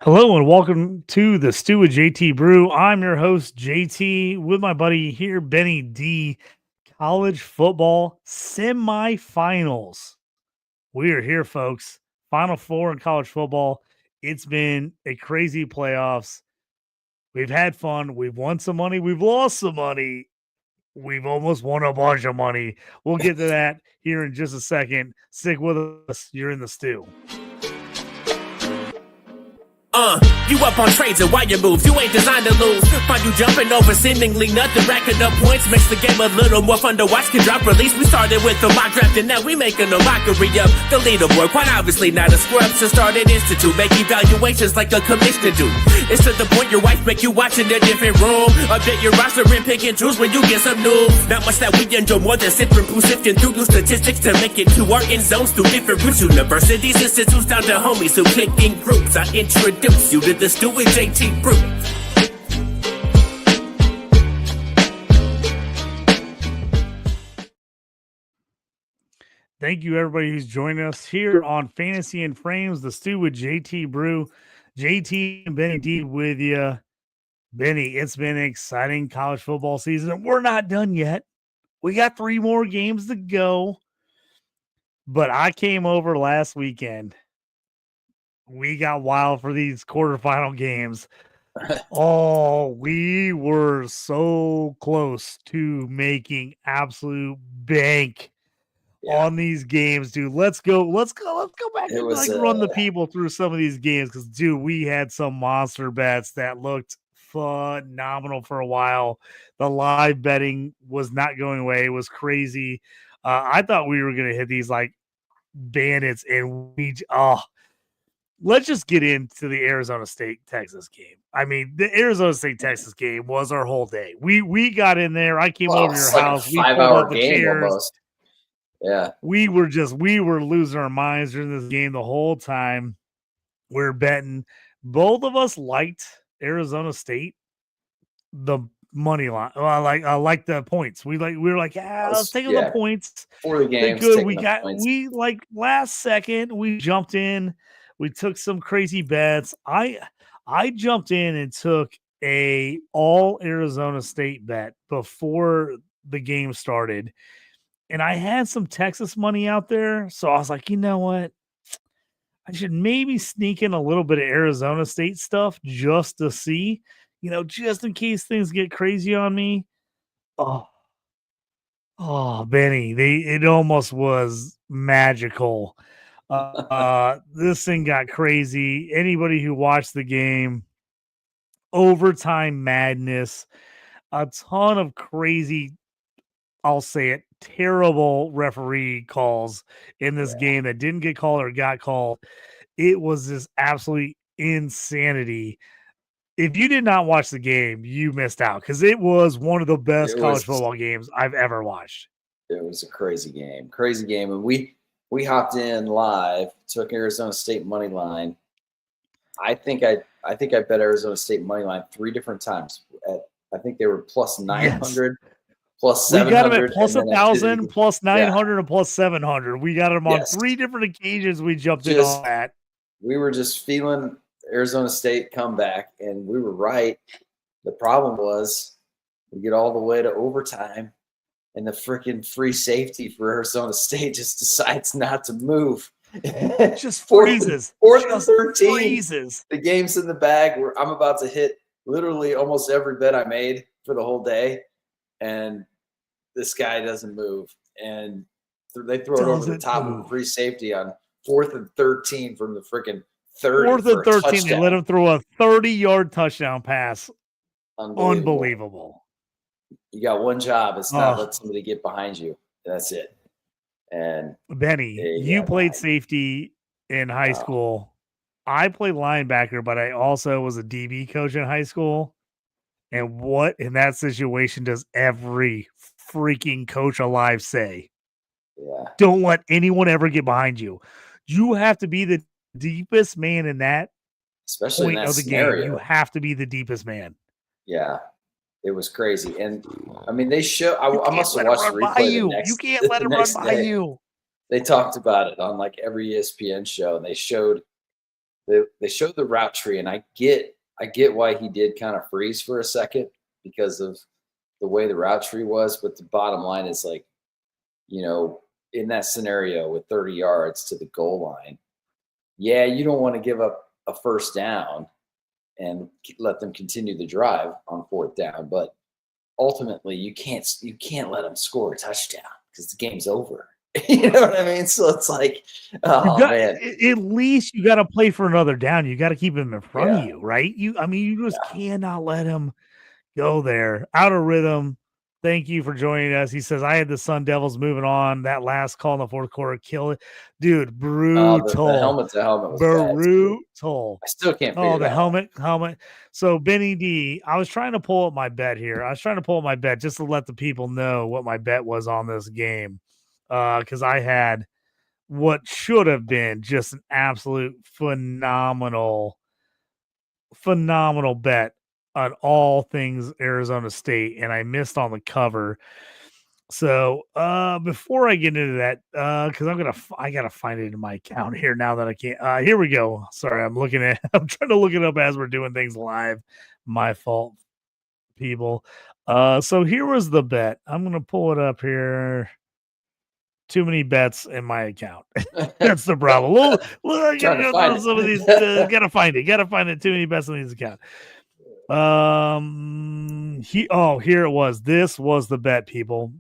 Hello and welcome to the Stew with JT Brew. I'm your host, JT, with my buddy here, Benny D. College Football Semifinals. We are here, folks. Final four in college football. It's been a crazy playoffs. We've had fun. We've won some money. We've lost some money. We've almost won a bunch of money. We'll get to that here in just a second. Stick with us. You're in the stew. You up on trades and wire moves, you ain't designed to lose. Find you jumping over seemingly nothing, racking up points, makes the game a little more fun to watch. Can drop release, we started with the mock draft and now we making a mockery of the leaderboard. Quite obviously not a scrub, so start an institute, make evaluations like a commissioner do. It's to the point your wife make you watch in a different room. Update your roster and pick and choose when you get some news. Not much that we enjoy more than sifting through new statistics to make it to our end zones through different routes. Universities, institutes, down to homies who click in groups. I introduce you to the Stew with JT Brew. Thank you, everybody who's joining us here on Fantasy and Frames, the Stew with JT Brew. JT and Benny D with you. Benny, it's been an exciting college football season. We're not done yet. We got 3 more games to go. But I came over last weekend. We got wild for these quarterfinal games. Oh, we were so close to making absolute bank on these games, dude. Let's go back and run the people through some of these games because, dude, we had some monster bets that looked phenomenal for a while. The live betting was not going away. It was crazy. I thought we were going to hit these like bandits, and let's just get into the Arizona State-Texas game. I mean, the Arizona State-Texas game was our whole day. We got in there. I came over your house. We pulled up the chairs. Almost. Yeah. We were losing our minds during this game the whole time. We're betting. Both of us liked Arizona State, the money line. I like the points. We were like, let's take the points for the game. Good. We like last second we jumped in. We took some crazy bets. I jumped in and took a all Arizona State bet before the game started. And I had some Texas money out there. So I was like, you know what? I should maybe sneak in a little bit of Arizona State stuff just to see, just in case things get crazy on me. Oh, Benny, it almost was magical. This thing got crazy. Anybody who watched the game, overtime madness, a ton of crazy, I'll say it, terrible referee calls in this game that didn't get called or got called. It was this absolute insanity. If you did not watch the game, you missed out because it was one of the best college football games I've ever watched. It was a crazy game. And we hopped in live, took Arizona State money line. I think I bet Arizona State money line 3 different times. I think they were plus 900, plus 700. We got them at plus 1,000, plus 900, and plus 700. We got them on 3 different occasions. We jumped in on that. We were just feeling Arizona State come back, and we were right. The problem was we get all the way to overtime, and the freaking free safety for Arizona State just decides not to move. Just freezes. Fourth and 13. Freezes. The game's in the bag. I'm about to hit literally almost every bet I made for the whole day, and this guy doesn't move. And they throw it over the top of free safety on 4th and 13 from the freaking 30. 4th and 13, they let him throw a 30-yard touchdown pass. Unbelievable. You got one job. It's not let somebody get behind you. That's it. And Benny, you played safety in high school. I played linebacker, but I also was a DB coach in high school. And what in that situation does every freaking coach alive say? Yeah. Don't let anyone ever get behind you. You have to be the deepest man in that, especially point in that of the scenario. Game. You have to be the deepest man. Yeah, it was crazy. And I mean, they show. I must have watched the replay. You can't let him run by you. They talked about it on like every ESPN show, and they showed they showed the route tree, and I get why he did kind of freeze for a second because of the way the route tree was. But the bottom line is like, in that scenario with 30 yards to the goal line, yeah, you don't want to give up a first down and let them continue the drive on fourth down. But ultimately, you can't let them score a touchdown because the game's over. You know what I mean? So it's like, man. At least you got to play for another down. You got to keep him in front of you, right? You just cannot let him go there. Out of rhythm. Thank you for joining us. He says, I had the Sun Devils moving on. That last call in the fourth quarter, kill it. Dude, brutal. The helmet to helmet was brutal. I still can't figure the helmet. So, Benny D, I was trying to pull up my bet here. I was trying to pull up my bet just to let the people know what my bet was on this game. Because I had what should have been just an absolute phenomenal bet on all things Arizona State, and I missed on the cover. So before I get into that, because I gotta find it in my account here now that I can't. Here we go. Sorry, I'm trying to look it up as we're doing things live. My fault, people. So here was the bet. I'm gonna pull it up here. Too many bets in my account. That's the problem. Gotta find it. Gotta find it. Too many bets in these account. Here it was. This was the bet, people.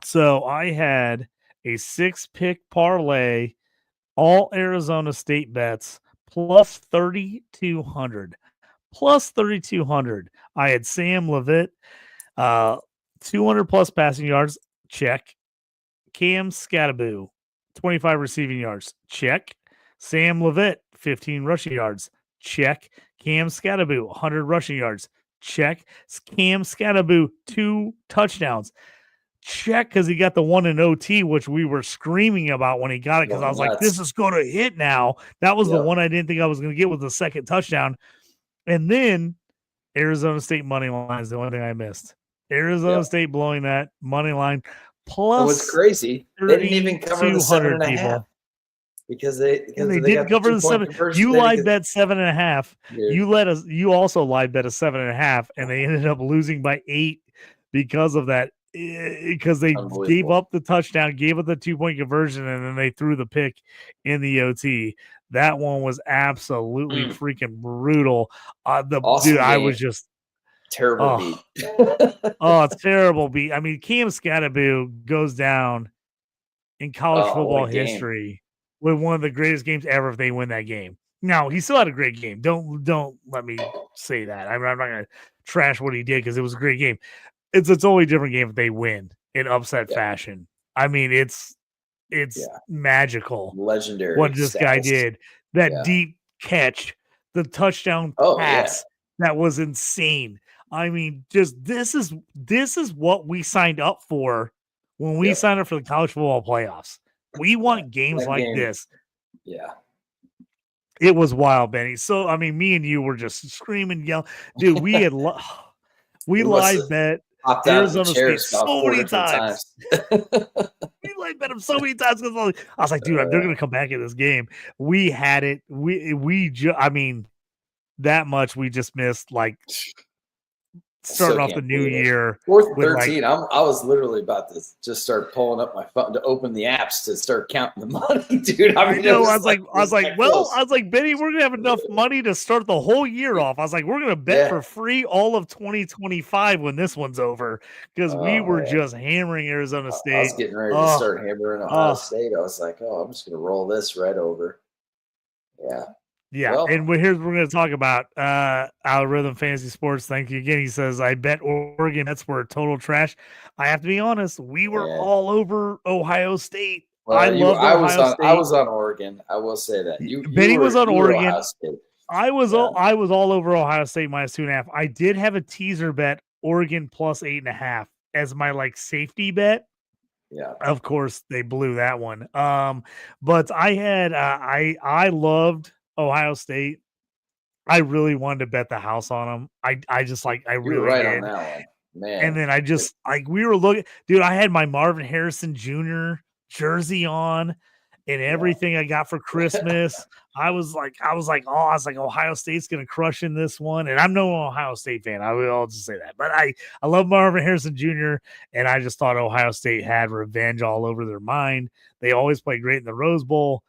So I had a 6-pick parlay, all Arizona State bets, plus 3,200. Plus 3,200. I had Sam Levitt, 200 plus passing yards, check. Cam Scattaboo, 25 receiving yards, check. Sam Levitt, 15 rushing yards, check. Cam Scattaboo, 100 rushing yards, check. Cam Scattaboo, 2 touchdowns, check, because he got the one in OT, which we were screaming about when he got it, because I was like, this is going to hit now. That was the one I didn't think I was going to get with the second touchdown. And then Arizona State money line is the only thing I missed. Arizona State blowing that money line. Plus, what's crazy, they didn't even cover the 7.5 because they didn't cover the 7. You live bet 7.5. Dude. You also live bet a 7.5, and they ended up losing by 8 because of that. Because they gave up the touchdown, gave up the 2-point conversion, and then they threw the pick in the OT. That one was absolutely freaking brutal. Awesome dude, game. I was just terrible beat. It's terrible beat. I mean, Cam Scattaboo goes down in college football history with one of the greatest games ever if they win that game. Now, he still had a great game. Don't let me say that. I'm not going to trash what he did because it was a great game. It's a totally different game if they win in upset fashion. I mean, it's magical. Legendary. What this guy did. That deep catch, the touchdown pass. That was insane. I mean, just this is what we signed up for when we signed up for the college football playoffs. We want games like this. Yeah. It was wild, Benny. So, I mean, me and you were just screaming, yelling. Dude, we had we live bet Arizona State so many times. We live bet them so many times because I was like, dude, they're going to come back in this game. We had it. I mean, that much we just missed, like, starting off the new year. 4th and 13. I was literally about to just start pulling up my phone to open the apps to start counting the money, dude. I mean, I was like, Benny, we're gonna have enough money to start the whole year off. I was like, we're gonna bet for free all of 2025 when this one's over, because we were just hammering Arizona State. I was getting ready to start hammering Ohio State. I was like, I'm just gonna roll this right over. Yeah. Yeah, well, and we're going to talk about Algorithm Fantasy Sports. Thank you again. He says, I bet Oregon Mets were total trash. I have to be honest. We were all over Ohio State. Well, I was on Oregon. I will say that. Benny was on Oregon. Ohio State. I was all over Ohio State minus 2.5. I did have a teaser bet, Oregon plus 8.5 as my safety bet. Yeah. Of course, they blew that one. But I had I loved Ohio State. I really wanted to bet the house on them. I just I really right did. On that one, man. And then I just we were looking, dude. I had my Marvin Harrison Jr. jersey on, and everything I got for Christmas. I was like, Ohio State's gonna crush in this one, and I'm no Ohio State fan. I'll just say that, but I love Marvin Harrison Jr. and I just thought Ohio State had revenge all over their mind. They always play great in the Rose Bowl.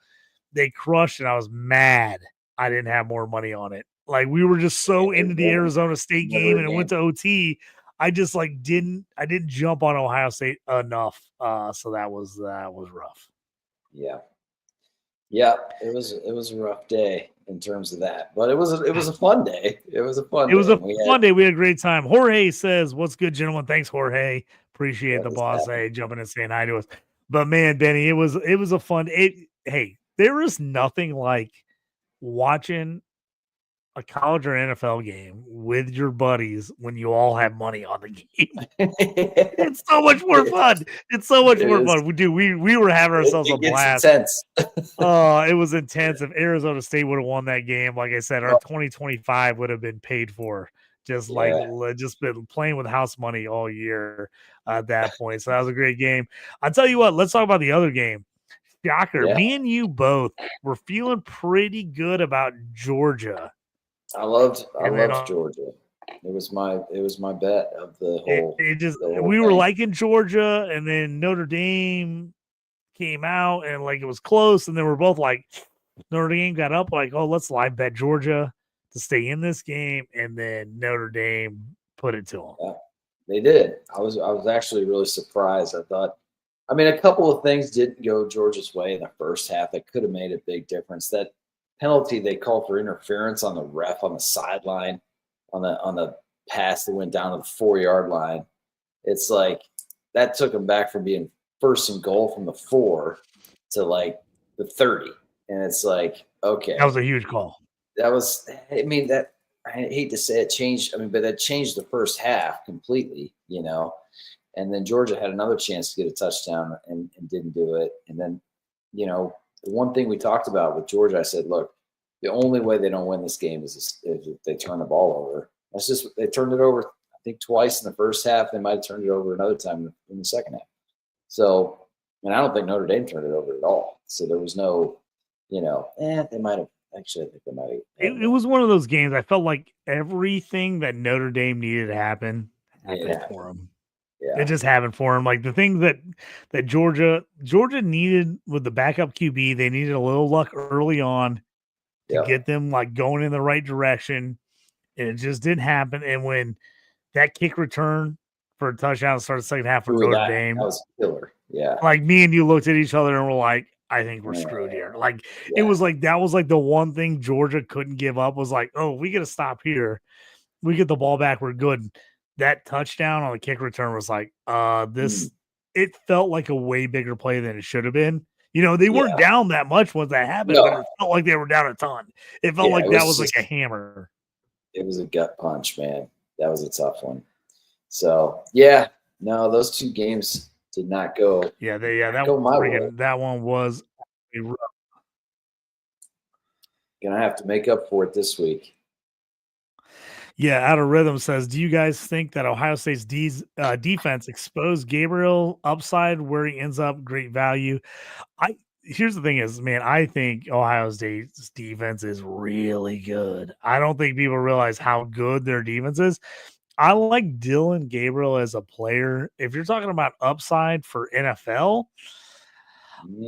They crushed, and I was mad I didn't have more money on it. Like, we were just so into the Arizona State game, and it went to OT. I just I didn't jump on Ohio State enough. So that was rough. Yeah, it was a rough day in terms of that, but it was a fun day. It was a fun day. We had a great time. Jorge says, "What's good, gentlemen?" Thanks, Jorge. Appreciate the boss jumping and saying hi to us. But man, Benny, it was a fun. Hey, there is nothing like watching a college or NFL game with your buddies when you all have money on the game. It's so much more fun. It's so much more fun. We were having ourselves a blast. Intense. It was intense. If Arizona State would have won that game, like I said, our 2025 would have been paid for. Just been playing with house money all year at that point. So that was a great game. I'll tell you what, let's talk about the other game. Shocker. Yeah. Me and you both were feeling pretty good about Georgia. I loved Georgia. It was my bet of the whole. We were liking Georgia, and then Notre Dame came out, and it was close, and then we're both like, Notre Dame got up, oh, let's live bet Georgia to stay in this game, and then Notre Dame put it to them. Yeah, they did. I was actually really surprised. I thought, a couple of things didn't go Georgia's way in the first half that could have made a big difference. That penalty they called for interference on the ref on the sideline on the pass that went down to the 4-yard line. It's like that took them back from being first and goal from the 4 to the 30. And it's like, okay. That was a huge call. That was, I hate to say it changed. But that changed the first half completely, and then Georgia had another chance to get a touchdown and didn't do it. And then, the one thing we talked about with Georgia, I said, look, the only way they don't win this game is if they turn the ball over. They turned it over, I think, twice in the first half. They might have turned it over another time in the second half. So, and I don't think Notre Dame turned it over at all. So there was no, they might have. Actually, I think they might have. It was one of those games. I felt like everything that Notre Dame needed to happen happened for them. Yeah. It just happened for him. The things that Georgia needed with the backup QB, they needed a little luck early on to get them going in the right direction, and it just didn't happen. And when that kick return for a touchdown to start the second half for Notre Dame, that was killer. Yeah, me and you looked at each other and we're like, I think we're screwed here. It was that was the one thing Georgia couldn't give up was oh, we got to stop here. We get the ball back, we're good. That touchdown on the kick return was it felt like a way bigger play than it should have been. They weren't down that much once that happened, but it felt like they were down a ton. It felt like that was a hammer. It was a gut punch, man. That was a tough one. So, those two games did not go. That one was rough. Gonna have to make up for it this week. Yeah, Out of Rhythm says, do you guys think that Ohio State's defense exposed Gabriel upside where he ends up? Great value. Here's the thing is, man, I think Ohio State's defense is really good. I don't think people realize how good their defense is. I like Dylan Gabriel as a player. If you're talking about upside for NFL,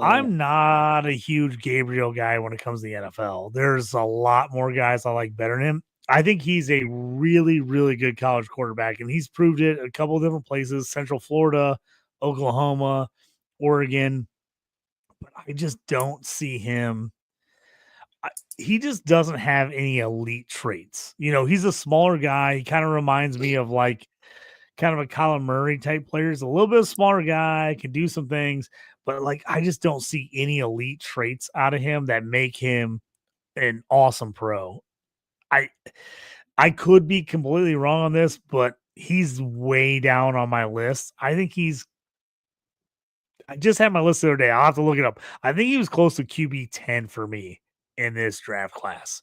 I'm not a huge Gabriel guy when it comes to the NFL. There's a lot more guys I like better than him. I think he's a really, really good college quarterback, and he's proved it a couple of different places, Central Florida, Oklahoma, Oregon. But I just don't see him. He just doesn't have any elite traits. He's a smaller guy. He kind of reminds me of kind of a Colin Murray type player. He's a little bit smaller guy, can do some things, but I just don't see any elite traits out of him that make him an awesome pro. I could be completely wrong on this, but he's way down on my list. I think I just had my list the other day. I'll have to look it up. I think he was close to QB 10 for me in this draft class.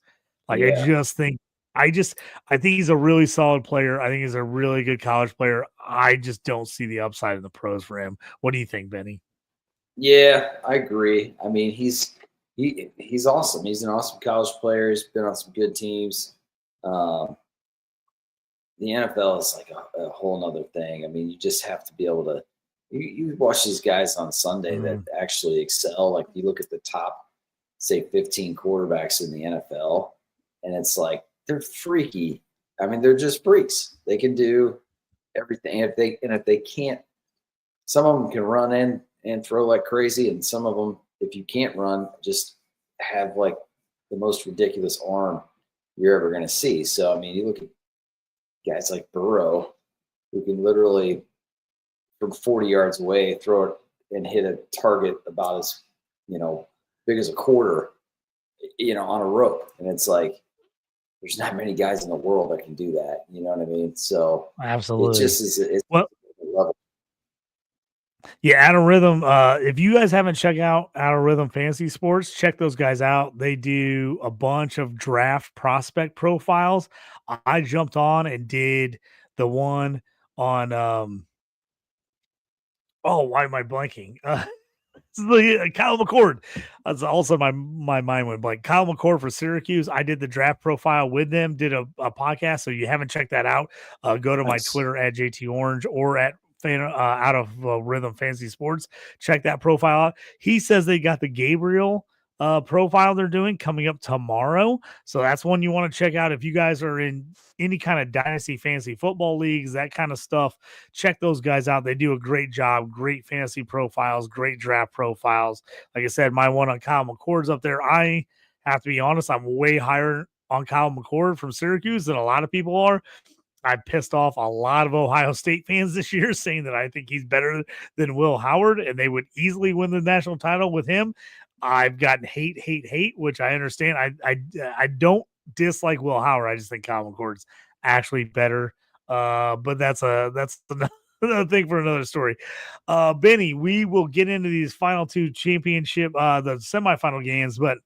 I think he's a really solid player. I think he's a really good college player. I just don't see the upside in the pros for him. What do you think, Benny? Yeah, I agree. I mean, he's awesome. He's an awesome college player. He's been on some good teams. Um, the NFL is like a whole nother thing. I mean, you just have to be able to. You watch these guys on Sunday that actually excel. Like you look at the top, say, 15 quarterbacks in the NFL, and it's like they're freaky. I mean, they're just freaks. They can do everything. If they can't, some of them can run in and throw like crazy, and some of them, if you can't run, just have like the most ridiculous arm you're ever going to see. So I mean, you look at guys like Burrow, who can literally from 40 yards away throw it and hit a target about as big as a quarter, on a rope, and it's like there's not many guys in the world that can do that. You know what I mean? So absolutely, it just is. Yeah, Out of Rhythm. If you guys haven't checked out Out of Rhythm Fantasy Sports, check those guys out. They do a bunch of draft prospect profiles. I jumped on and did the one on why am I blanking? Kyle McCord. That's also my mind went blank. Kyle McCord for Syracuse. I did the draft profile with them, did a podcast. So you haven't checked that out, go to my Twitter at JT Orange or at Out of Rhythm Fantasy Sports. Check that profile out. He says they got the Gabriel profile they're doing coming up tomorrow. So that's one you want to check out if you guys are in any kind of Dynasty fantasy football leagues, that kind of stuff. Check those guys out. They do a great job, great fantasy profiles, great draft profiles. Like I said, my one on Kyle McCord's up there. I have to be honest, I'm way higher on Kyle McCord from Syracuse than a lot of people are. I pissed off a lot of Ohio State fans this year saying that I think he's better than Will Howard and they would easily win the national title with him. I've gotten hate, which I understand. I don't dislike Will Howard. I just think Kyle McCord's actually better. But that's another thing for another story. Benny, we will get into these final two championship, the semifinal games, but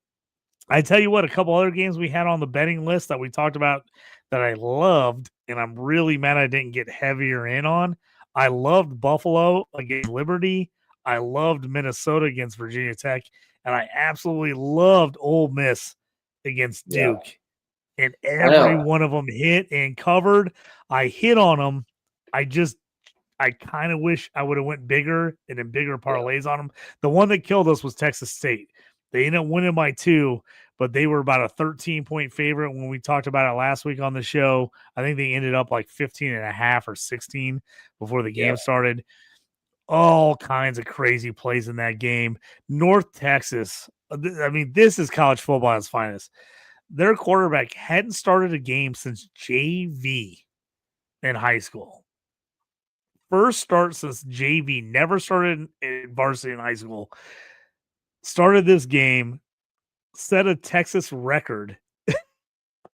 I tell you what, a couple other games we had on the betting list that we talked about that I loved, and I'm really mad I didn't get heavier in on. I loved Buffalo against Liberty. I loved Minnesota against Virginia Tech, and I absolutely loved Ole Miss against Duke. Yeah. And every one of them hit and covered. I hit on them. I kind of wish I would have went bigger and in bigger parlays on them. The one that killed us was Texas State. They ended up winning by 2, but they were about a 13-point favorite when we talked about it last week on the show. I think they ended up like 15.5 or 16 before the game started. All kinds of crazy plays in that game. North Texas, I mean, this is college football at its finest. Their quarterback hadn't started a game since JV in high school. First start since JV, never started in varsity in high school. Started this game, set a Texas record,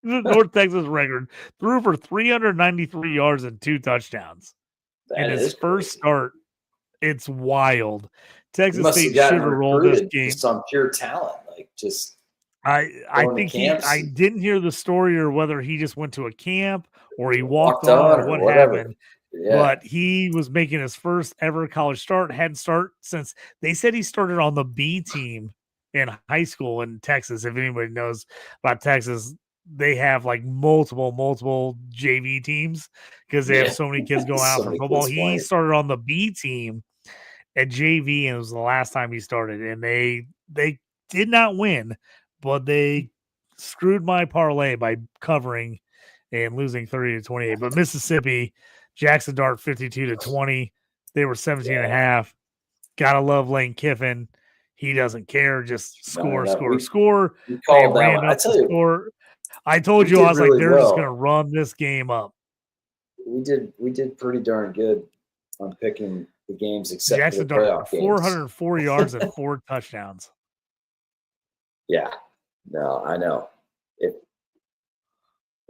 North Texas record, threw for 393 yards and 2 touctouchdowns. In his first start, it's wild. Texas State should have rolled this game. Just on pure talent, like just. I think I didn't hear the story or whether he just went to a camp or he walked on or what happened. Yeah. But he was making his first ever college start, hadn't started since they said he started on the B team in high school in Texas. If anybody knows about Texas, they have like multiple JV teams because they have so many kids going out for football. He started on the B team at JV, and it was the last time he started. And they did not win, but they screwed my parlay by covering and losing 30-28. But Mississippi, Jackson Dart 52-20. They were 17.5. Gotta love Lane Kiffin. He doesn't care. Just score. You called that one. I tell you, score. I told you, I was really like, they're just gonna run this game up. We did pretty darn good on picking the games except Jackson for the playoff Dart, 404 yards and 4 touchdowns. Yeah. No, I know.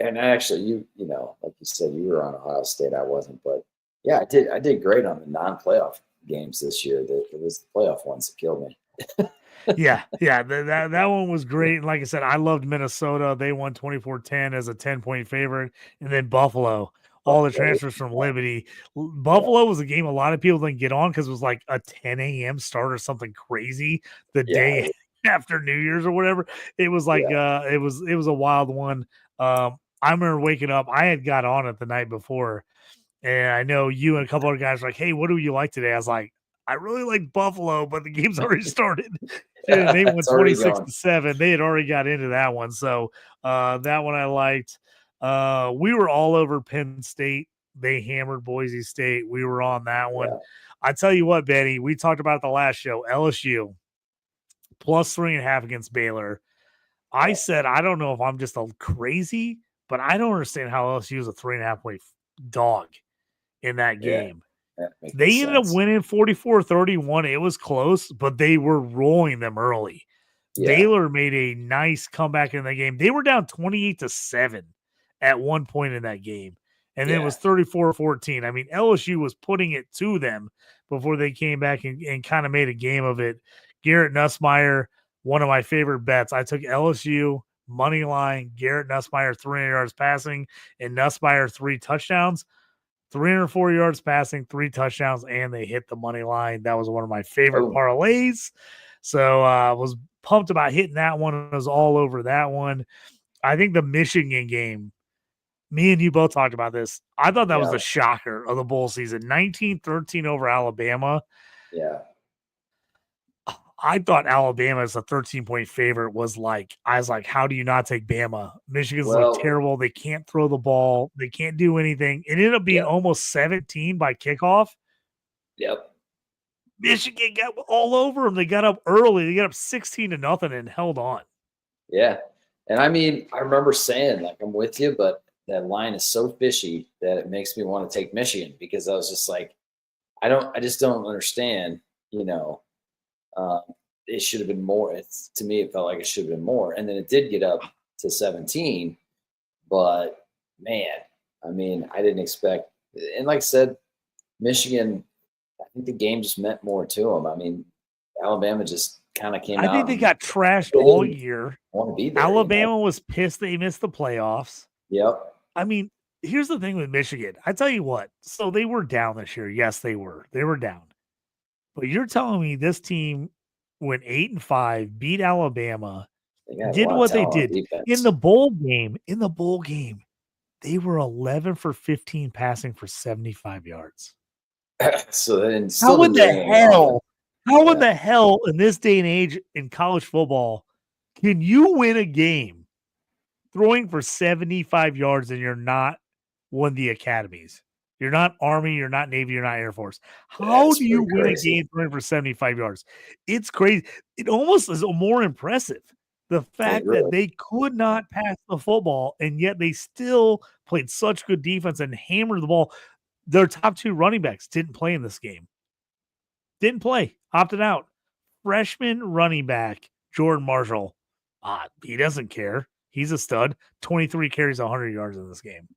And actually, you know, like you said, you were on Ohio State. I wasn't, but yeah, I did great on the non-playoff games this year. It was the playoff ones that killed me. yeah. That one was great. And like I said, I loved Minnesota. They won 24-10 as a 10-point favorite. And then Buffalo. all the transfers from Liberty. Buffalo was a game a lot of people didn't get on because it was like a 10 a.m. start or something crazy the day after New Year's or whatever. It was like it was a wild one. I remember waking up. I had got on it the night before, and I know you and a couple other guys were like, "Hey, what do you like today?" I was like, "I really like Buffalo, but the game's already started." And they went 26-7. They had already got into that one, so that one I liked. We were all over Penn State. They hammered Boise State. We were on that one. I tell you what, Benny, we talked about it the last show. LSU plus 3.5 against Baylor. I said, I don't know if I'm just a crazy, but I don't understand how LSU is a 3.5 point dog in that game. They ended up winning 44-31. It was close, but they were rolling them early. Baylor made a nice comeback in the game. They were down 28-7 at one point in that game. And then it was 34-14. I mean, LSU was putting it to them before they came back and kind of made a game of it. Garrett Nussmeier, one of my favorite bets. I took LSU money line, Garrett Nussmeier 300 yards passing, and Nussmeier 3 touchdowns. 304 yards passing, 3 touchdowns, and they hit the money line. That was one of my favorite parlays. So I was pumped about hitting that one. It was all over that one. I think the Michigan game, me and you both talked about this. I thought that was the shocker of the bowl season. 19-13 over Alabama. Yeah. I thought Alabama as a 13-point favorite was like, I was like, how do you not take Bama? Michigan's like terrible. They can't throw the ball. They can't do anything. It ended up being almost 17 by kickoff. Yep. Michigan got all over them. They got up early. They got up 16-0 and held on. Yeah. And I mean, I remember saying, like, I'm with you, but that line is so fishy that it makes me want to take Michigan because I was just like, I just don't understand, you know. It should have been more. To me, it felt like it should have been more. And then it did get up to 17. But, man, I mean, I didn't expect – and like I said, Michigan, I think the game just meant more to them. I mean, Alabama just kind of came out. I think they got trashed all year. Want to be there, Alabama was pissed they missed the playoffs. Yep. I mean, here's the thing with Michigan. I tell you what. So they were down this year. Yes, they were. They were down. But you're telling me this team went 8-5, beat Alabama, did what they did in the bowl game. In the bowl game, they were 11 for 15 passing for 75 yards. So then, how in the hell? How in the hell in this day and age in college football can you win a game throwing for 75 yards and you're not one of the academies? You're not Army, you're not Navy, you're not Air Force. How do you win a game throwing for 75 yards? It's crazy. It almost is more impressive. The fact that they could not pass the football, and yet they still played such good defense and hammered the ball. Their top 2 running backs didn't play in this game. Didn't play. Opted out. Freshman running back, Jordan Marshall. He doesn't care. He's a stud. 23 carries, 100 yards in this game.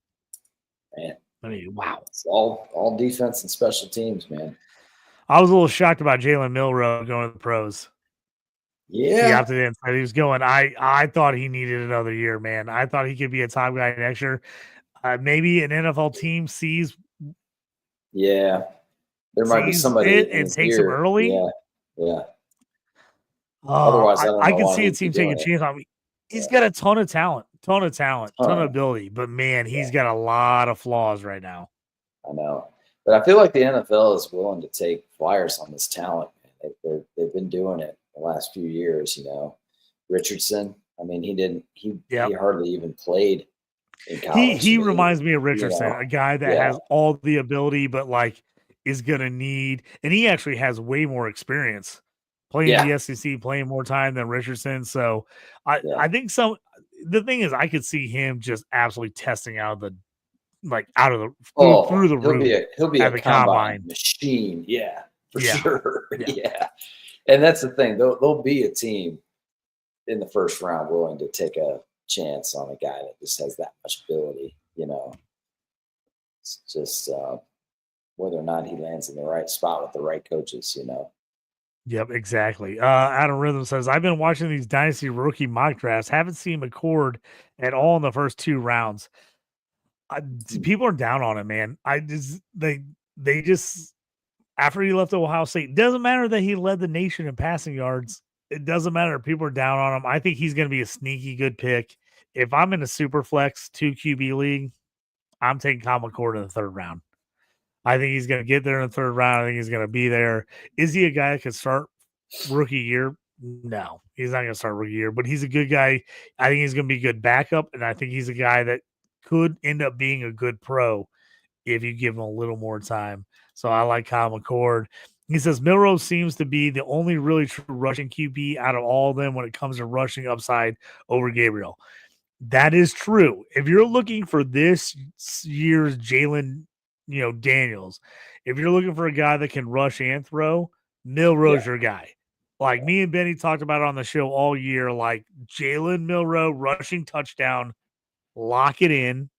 Man. I mean, wow. It's all defense and special teams, man. I was a little shocked about Jalen Milroe going to the pros. Yeah. He opted in. He was going. I thought he needed another year, man. I thought he could be a top guy next year. Maybe an NFL team sees. Yeah. There might be somebody and takes him early. Yeah. Otherwise, I can see a team taking a chance on me. He's got a ton of talent, ton of ability, but man, he's got a lot of flaws right now. I know, but I feel like the NFL is willing to take flyers on this talent. They've been doing it the last few years. You know, Richardson. I mean, he hardly even played in college. He reminds me of Richardson, a guy that has all the ability, but like is gonna need, and he actually has way more experience. Playing the SEC, playing more time than Richardson. So I think the thing is I could see him just absolutely testing out through the roof. He'll be a combine machine. Yeah, for sure. Yeah. And that's the thing. There'll be a team in the first round willing to take a chance on a guy that just has that much ability, you know. It's just whether or not he lands in the right spot with the right coaches, you know. Yep, exactly. Adam Rhythm says, I've been watching these Dynasty rookie mock drafts. Haven't seen McCord at all in the first 2 rounds. People are down on him, man. They just after he left Ohio State, doesn't matter that he led the nation in passing yards. It doesn't matter. People are down on him. I think he's going to be a sneaky good pick. If I'm in a super flex 2 QB league, I'm taking Kyle McCord in the 3rd round. I think he's going to get there in the 3rd round. I think he's going to be there. Is he a guy that could start rookie year? No, he's not going to start rookie year, but he's a good guy. I think he's going to be a good backup, and I think he's a guy that could end up being a good pro if you give him a little more time. So I like Kyle McCord. He says Milroe seems to be the only really true rushing QB out of all of them when it comes to rushing upside over Gabriel. That is true. If you're looking for this year's Jalen, Daniels, if you're looking for a guy that can rush and throw, Milroe's your guy. Like me and Benny talked about on the show all year, like Jalen Milroe rushing touchdown, lock it in.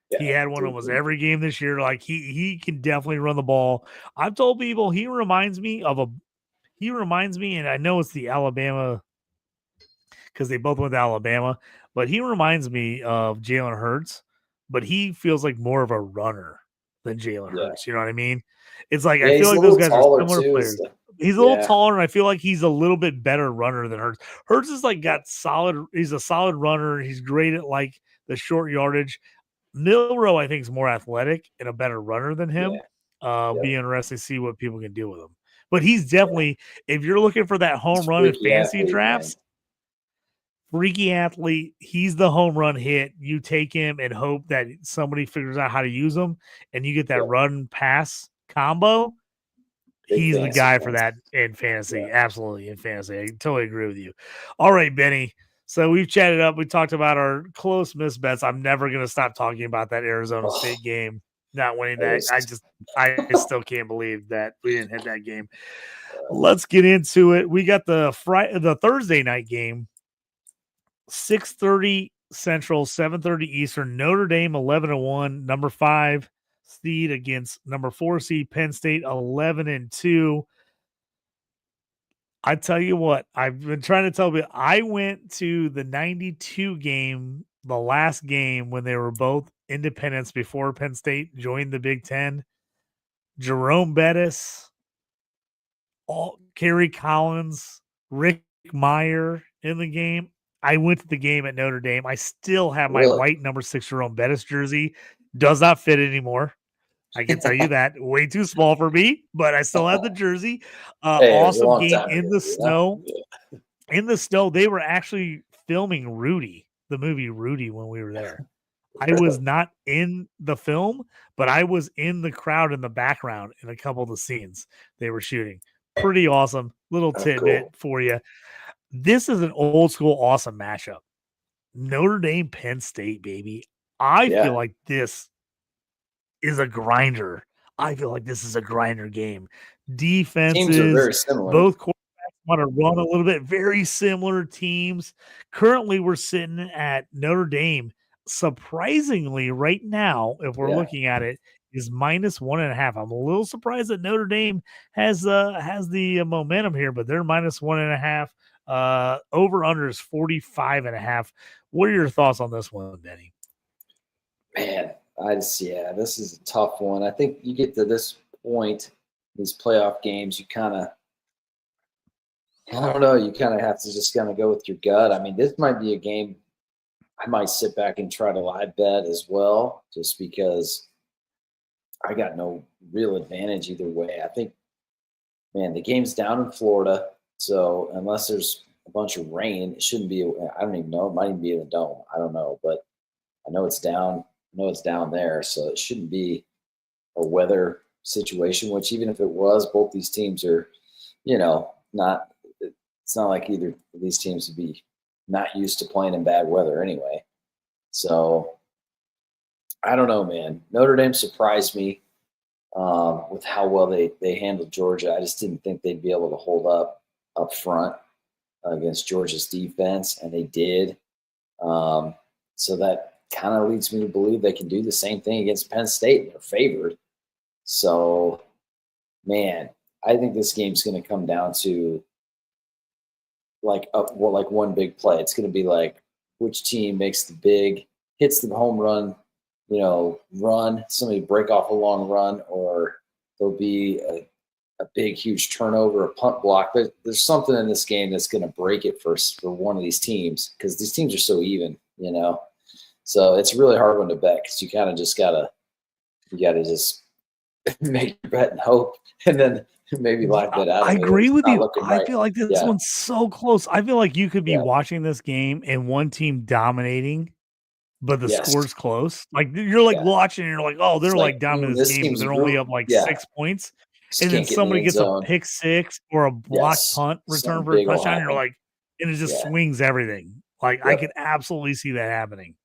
Yeah, he had one almost every game this year. Like he can definitely run the ball. I've told people he reminds me, and I know it's the Alabama because they both went to Alabama, but he reminds me of Jalen Hurts, but he feels like more of a runner than Jalen Hurts. You know what I mean? It's like I feel like those guys are similar players. He's a little taller, and I feel like he's a little bit better runner than Hurts. Hurts is like got solid. He's a solid runner. He's great at like the short yardage. Milroe, I think, is more athletic and a better runner than him. Be interesting to see what people can do with him. But he's definitely, if you're looking for that home run in fantasy drafts, freaky athlete, he's the home run hit. You take him and hope that somebody figures out how to use him, and you get that run pass combo. He's the guy for that in fantasy. Absolutely, in fantasy. I totally agree with you. All right, Benny. So we've chatted up. We talked about our close miss bets. I'm never going to stop talking about that Arizona State game, not winning that. I still can't believe that we didn't hit that game. Let's get into it. We got the Thursday night game, 6:30 Central, 7:30 Eastern. Notre Dame 11-1, number 5 seed against number 4 seed Penn State 11-2. I tell you what, I've been trying to tell you, I went to the 92 game, the last game when they were both independents before Penn State joined the Big Ten. Jerome Bettis, Kerry Collins, Rick Meyer in the game. I went to the game at Notre Dame. I still have my white number 6 Jerome Bettis jersey. Does not fit anymore. I can tell you that. Way too small for me, but I still have the jersey. Awesome game in the snow. Yeah. In the snow, they were actually filming Rudy, the movie Rudy, when we were there. I was not in the film, but I was in the crowd in the background in a couple of the scenes they were shooting. Pretty awesome. Little tidbit for you. This is an old school awesome matchup. Notre Dame, Penn State, baby. I feel like this is a grinder. I feel like this is a grinder game. Defenses, teams are very similar. Both quarterbacks want to run a little bit. Very similar teams. Currently, we're sitting at Notre Dame. Surprisingly, right now, if we're looking at it, is -1.5. I'm a little surprised that Notre Dame has the momentum here, but they're -1.5. Over under is 45.5. What are your thoughts on this one, Benny? Man. This is a tough one. I think you get to this point, these playoff games, you kind of, I don't know, you kind of have to just kind of go with your gut. I mean, this might be a game I might sit back and try to live bet as well, just because I got no real advantage either way. I think, man, the game's down in Florida, so unless there's a bunch of rain, it shouldn't be, I don't even know, it might even be in the dome. I don't know, but I know it's down. It's down there, so it shouldn't be a weather situation, which even if it was, both these teams are, not, it's not like either of these teams would be not used to playing in bad weather anyway. So I don't know, man. Notre Dame surprised me with how well they handled Georgia. I just didn't think they'd be able to hold up front against Georgia's defense, and they did. So that kind of leads me to believe they can do the same thing against Penn State. They're favored. So, man, I think this game's going to come down to like one big play. It's going to be like which team hits the home run, run, somebody break off a long run, or there'll be a big, huge turnover, a punt block. But there's something in this game that's going to break it for one of these teams, because these teams are so even, So it's a really hard one to bet, because you kind of just gotta just make your bet and hope, and then maybe lock that out. I agree with you. I Right. feel like this one's so close. I feel like you could be watching this game and one team dominating, but the score's close. Like, you're watching and you're like, oh, they're dominating this game, but they're only up 6 points. Just and then somebody gets a pick six or a block punt return for a touchdown. And you're like, and it just swings everything. I could absolutely see that happening.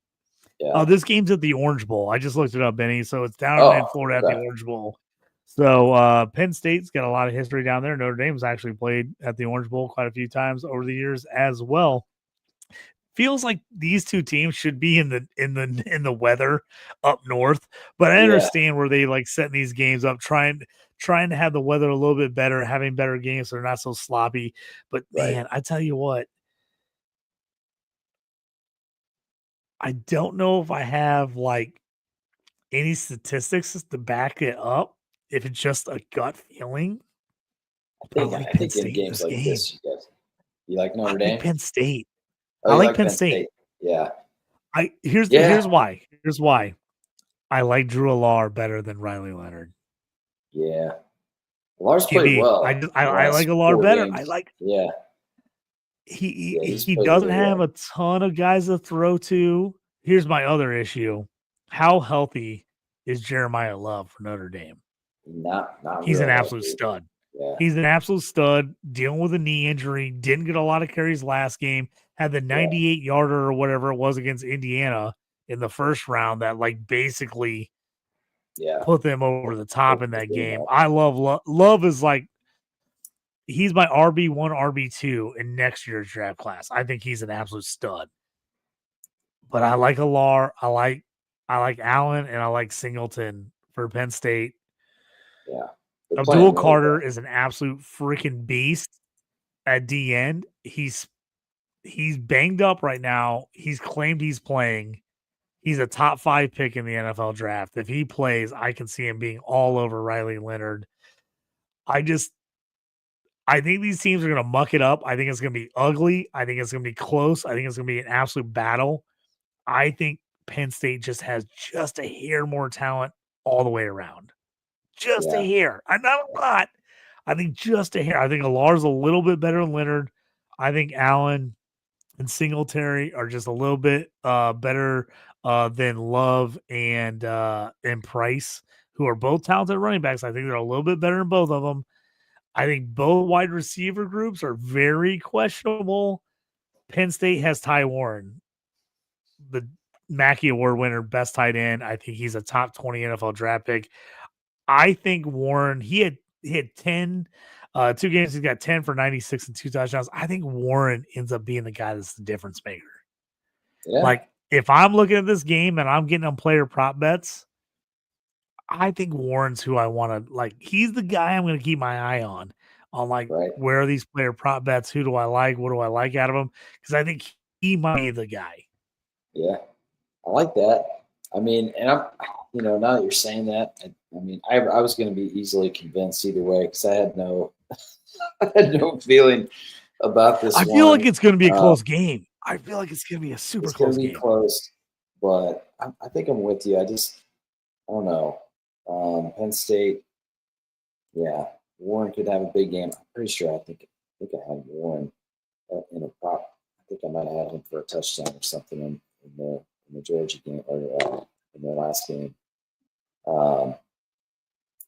Yeah. This game's at the Orange Bowl. I just looked it up, Benny. So it's down in Florida at the Orange Bowl. So Penn State's got a lot of history down there. Notre Dame's actually played at the Orange Bowl quite a few times over the years as well. Feels like these two teams should be in the weather up north, but I understand where they setting these games up, trying to have the weather a little bit better, having better games so they're not so sloppy. But man, I tell you what, I don't know if I have any statistics to back it up. If it's just a gut feeling, I think in games like this, you like Notre Dame? Penn State. Oh, I like Penn State. Yeah. Here's why. Here's why. I like Drew Allar better than Riley Leonard. Yeah. Allar's played well. I like Allar better. Games. He doesn't have a ton of guys to throw to. Here's my other issue. How healthy is Jeremiah Love for Notre Dame? Not He's an absolute stud. Yeah. He's an absolute stud, dealing with a knee injury, didn't get a lot of carries last game, had the 98-yarder or whatever it was against Indiana in the first round that basically put them over the top in that game. I love Love is he's my RB1, RB2 in next year's draft class. I think he's an absolute stud. But I like Allar, I like Allen, and I like Singleton for Penn State. Yeah. Abdul Carter is an absolute freaking beast at D end. He's banged up right now. He's claimed he's playing. He's a top 5 pick in the NFL draft. If he plays, I can see him being all over Riley Leonard. I think these teams are going to muck it up. I think it's going to be ugly. I think it's going to be close. I think it's going to be an absolute battle. I think Penn State just has just a hair more talent all the way around. Just a hair. Not a lot. I think just a hair. I think Allar's a little bit better than Leonard. I think Allen and Singletary are just a little bit better than Love and Price, who are both talented running backs. I think they're a little bit better than both of them. I think both wide receiver groups are very questionable. Penn State has Ty Warren, the Mackey Award winner, best tight end. I think he's a top 20 NFL draft pick. I think Warren, he had 10, 2 games. He's got 10 for 96 and 2 touchdowns. I think Warren ends up being the guy that's the difference maker. Yeah. If I'm looking at this game and I'm getting on player prop bets, I think Warren's who I want to he's the guy I'm going to keep my eye on where are these player prop bets? Who do I like? What do I like out of him? Because I think he might be the guy. Yeah. I like that. I mean, and I'm, now that you're saying that, I was going to be easily convinced either way, because I had no feeling about this. I feel like it's going to be a close game. I feel like it's going to be a super close game. It's going to be close, but I think I'm with you. I don't know. Penn State, Warren could have a big game. I'm pretty sure. I think I had Warren in a prop. I think I might have had him for a touchdown or something in the Georgia game, or in the last game.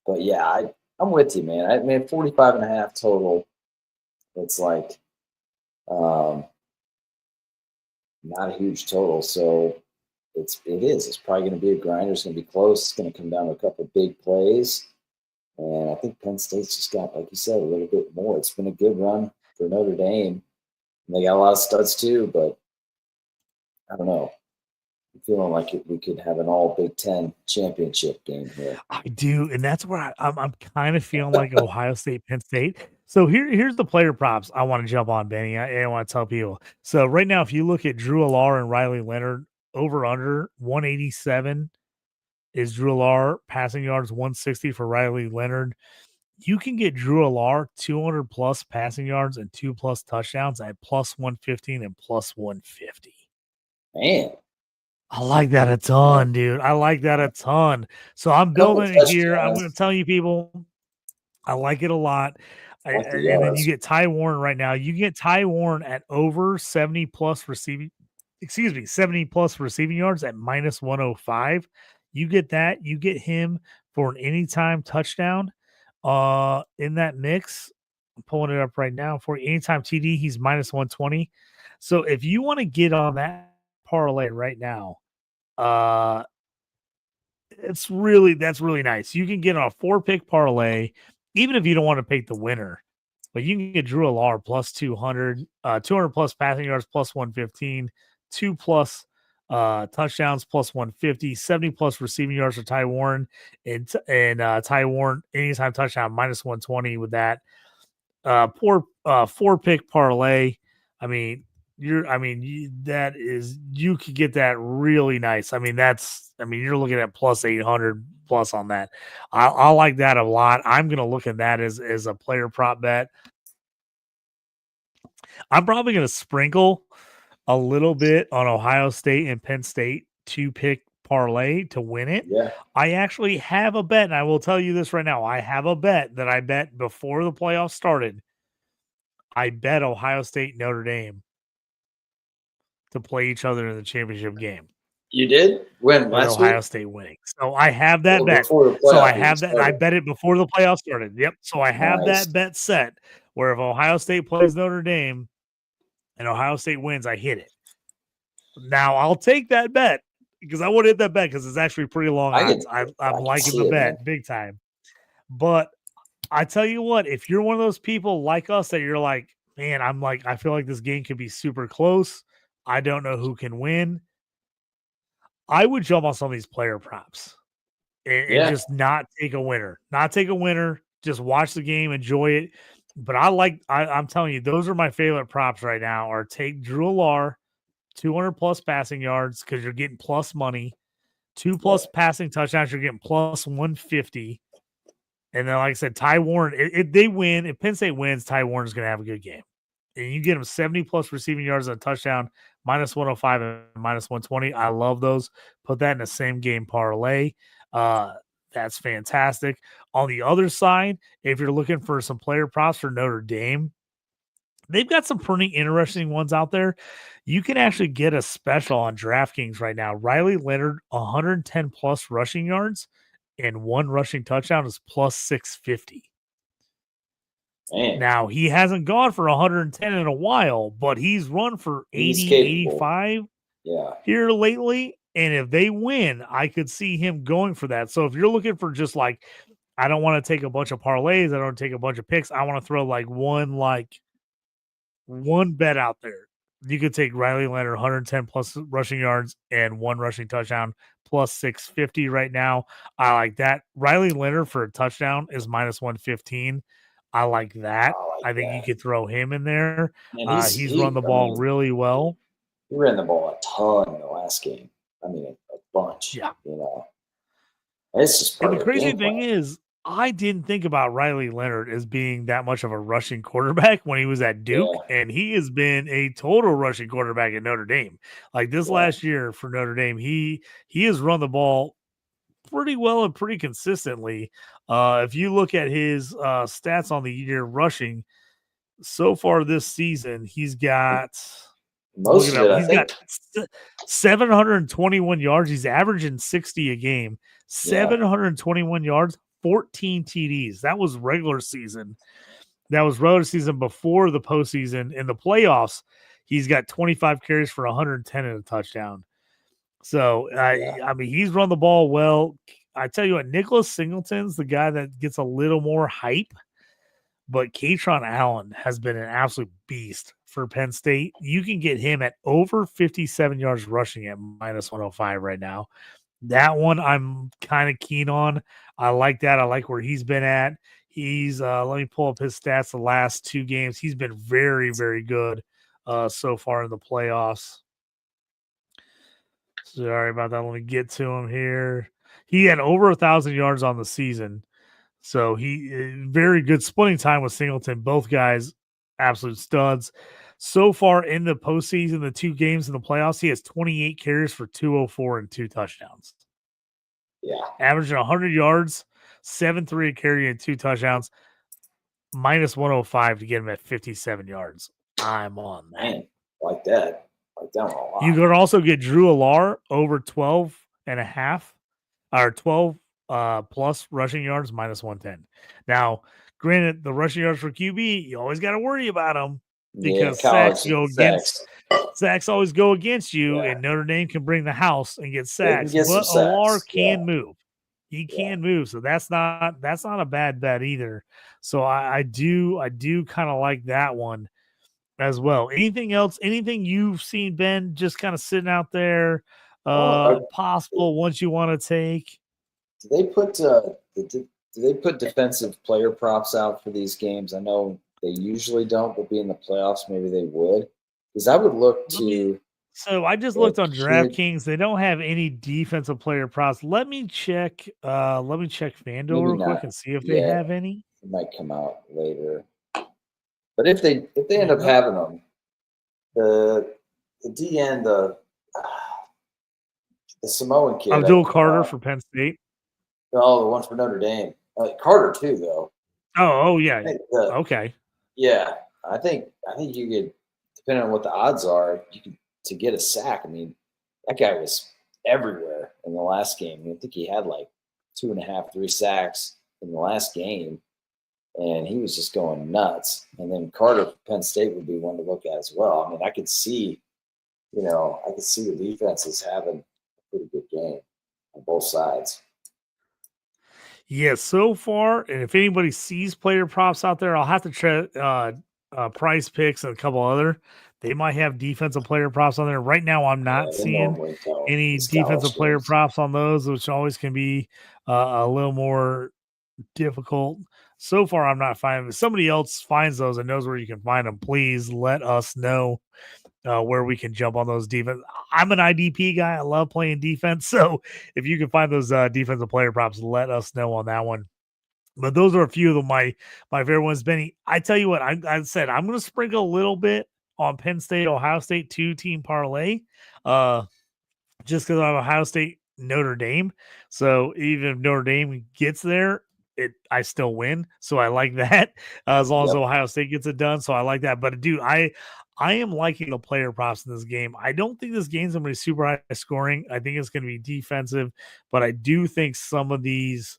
But yeah, I'm with you, man. 45.5 total. It's not a huge total, so it's probably going to be a grinder. It's going to be close. It's going to come down to a couple of big plays, and I think Penn State's just got, like you said, a little bit more. It's been a good run for Notre Dame, and they got a lot of studs too. But I don't know. I'm feeling like we could have an all Big Ten championship game here. I do, and that's where I'm kind of feeling like Ohio State, Penn State. So here's the player props I want to jump on, Benny. I want to tell people. So right now, if you look at Drew Allar and Riley Leonard, over under 187 is Drew Allar, passing yards 160 for Riley Leonard. You can get Drew Allar 200 plus passing yards and 2+ touchdowns at plus 115 and plus 150. Man, I like that a ton, dude. I like that a ton. So I'm building it here. I'm going to tell you people, I like it a lot. And then you get Ty Warren right now. You get Ty Warren at over 70 plus receiving yards at minus 105. You get that. You get him for an anytime touchdown in that mix. I'm pulling it up right now for anytime TD. He's minus 120. So if you want to get on that parlay right now, that's really nice. You can get on a 4-pick parlay, even if you don't want to pick the winner. But you can get Drew Allar plus 200, 200 plus passing yards plus 115, 2+ touchdowns plus 150, 70 plus receiving yards for Ty Warren, and Ty Warren anytime touchdown minus 120 with that. 4-pick parlay. You could get that really nice. You're looking at plus 800 plus on that. I like that a lot. I'm going to look at that as a player prop bet. I'm probably going to sprinkle a little bit on Ohio State and Penn State 2-pick parlay to win it. Yeah. I actually have a bet, and I will tell you this right now. I have a bet that I bet before the playoffs started. I bet Ohio State Notre Dame to play each other in the championship game. You did? When? Last Ohio week? State winning. So I have that bet. So I have that. I bet it before the playoffs started. Yep. So I have that bet set where if Ohio State plays Notre Dame and Ohio State wins, I hit it. Now I'll take that bet because I would hit that bet because it's actually pretty long odds. I'm liking the bet big time. But I tell you what, if you're one of those people like us that you're like, man, I feel like this game could be super close. I don't know who can win. I would jump on some of these player props and just not take a winner. Not take a winner. Just watch the game, enjoy it. But I'm telling you, those are my favorite props right now. Or take Drew Allar, 200 plus passing yards because you're getting plus money. 2+ passing touchdowns, you're getting plus 150. And then, like I said, Ty Warren, if they win, if Penn State wins, Ty Warren's going to have a good game. And you get him 70 plus receiving yards and a touchdown, minus 105 and minus 120. I love those. Put that in the same game parlay. That's fantastic. On the other side, if you're looking for some player props for Notre Dame, they've got some pretty interesting ones out there. You can actually get a special on DraftKings right now. Riley Leonard, 110 plus rushing yards and 1 rushing touchdown is plus 650. Man. Now, he hasn't gone for 110 in a while, but he's run for 80, 85 here lately. And if they win, I could see him going for that. So if you're looking for just like, I don't want to take a bunch of parlays, I don't take a bunch of picks, I want to throw one bet out there. You could take Riley Leonard, 110 plus rushing yards and 1 rushing touchdown, plus 650 right now. I like that. Riley Leonard for a touchdown is minus 115. I like that. I think you could throw him in there. He's run the ball really well. He ran the ball a ton in the last game. A bunch. Yeah. It's just and the crazy thing is, I didn't think about Riley Leonard as being that much of a rushing quarterback when he was at Duke, and he has been a total rushing quarterback at Notre Dame. Like this last year for Notre Dame, he has run the ball pretty well and pretty consistently. If you look at his stats on the year rushing so far this season, he's got 721 yards. He's averaging 60 a game, 721 yards, 14 TDs. That was regular season. That was regular season before the postseason. In the playoffs, he's got 25 carries for 110 and a touchdown. So, he's run the ball well. I tell you what, Nicholas Singleton's the guy that gets a little more hype, but Katron Allen has been an absolute beast for Penn State. You can get him at over 57 yards rushing at minus 105 right now. That one I'm kind of keen on. I like that. I like where he's been at. He's let me pull up his stats the last 2 games. He's been very, very good so far in the playoffs. Sorry about that. Let me get to him here. He had over 1,000 yards on the season. So he very good splitting time with Singleton. Both guys, absolute studs. So far in the postseason, the 2 games in the playoffs, he has 28 carries for 204 and 2 touchdowns. Yeah. Averaging 100 yards, 7.3 a carry and 2 touchdowns, minus 105 to get him at 57 yards. I'm on that. Man, like that. Like that one a lot. You could also get Drew Alar over 12 and a half or 12 plus rushing yards, minus 110. Now, granted, the rushing yards for QB, you always got to worry about them because sacks always go against you, and Notre Dame can bring the house and get sacks. But Alar can move. He can move, so that's not a bad bet either. So I do kind of like that one as well. Anything else? Anything you've seen, Ben, just kind of sitting out there, possible ones you want to take? Do they put defensive player props out for these games? I know they usually don't, but being the playoffs, maybe they would. Because I would look to. So I just looked on DraftKings. They don't have any defensive player props. Let me check. Let me check FanDuel real quick and see if they have any. It might come out later. But if they end up having them, the DN, the Samoan kid, Abdul Carter for Penn State. Oh, the one for Notre Dame. Carter too, though. Oh yeah. Okay. Yeah, I think you could, depending on what the odds are, you could to get a sack. I mean, that guy was everywhere in the last game. I think he had like 2.5, 3 sacks in the last game, and he was just going nuts. And then Carter for Penn State would be one to look at as well. I mean, I could see the defenses having a pretty good game on both sides. Yeah, so far, and if anybody sees player props out there, I'll have to try Price Picks and a couple other. They might have defensive player props on there. Right now, I'm not seeing any defensive player props on those, which always can be a little more difficult. So far, I'm not finding them. If somebody else finds those and knows where you can find them, please let us know where we can jump on those defense. I'm an IDP guy. I love playing defense. So if you can find those defensive player props, let us know on that one. But those are a few of my favorite ones. Benny, I tell you what, I said I'm going to sprinkle a little bit on Penn State, Ohio State 2-team parlay, just because I have Ohio State, Notre Dame. So even if Notre Dame gets there, I still win. So I like that as long as Ohio State gets it done. So I like that. But dude, I am liking the player props in this game. I don't think this game's going to be super high scoring. I think it's going to be defensive, but I do think some of these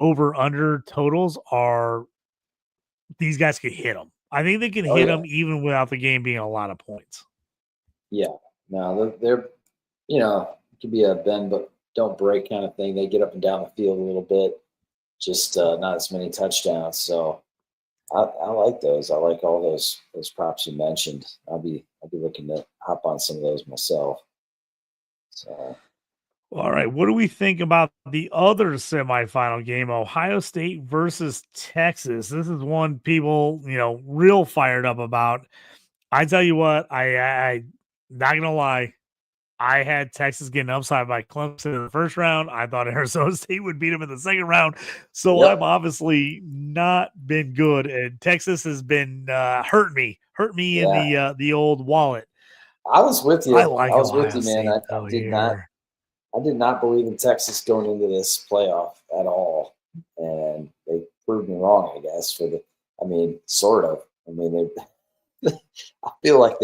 over-under totals are these guys can hit them. I think they can hit them even without the game being a lot of points. Yeah. No, they're it could be a bend but don't break kind of thing. They get up and down the field a little bit, just not as many touchdowns. So I like those. I like all those props you mentioned. I'll be looking to hop on some of those myself. So. All right. What do we think about the other semifinal game, Ohio State versus Texas? This is one people, real fired up about. I tell you what, I not going to lie. I had Texas getting upside by Clemson in the first round. I thought Arizona State would beat them in the second round. So I've obviously not been good. And Texas has been hurt me in the old wallet. I was with you. I was with you, man. I did not believe in Texas going into this playoff at all, and they proved me wrong. I guess sort of. I mean, I feel like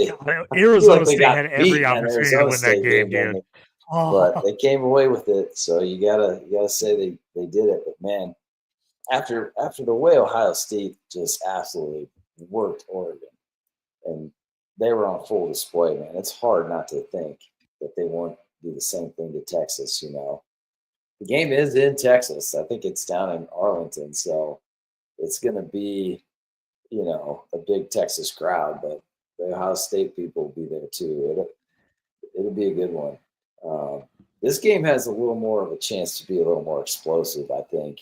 Arizona State had every opportunity to win that game, dude. But they came away with it, so you gotta say they did it. But man, after the way Ohio State just absolutely worked Oregon, and they were on full display, man. It's hard not to think that they won't do the same thing to Texas. The game is in Texas. I think it's down in Arlington, so it's going to be, a big Texas crowd. But the Ohio State people will be there too. It'll be a good one. This game has a little more of a chance to be a little more explosive. I think.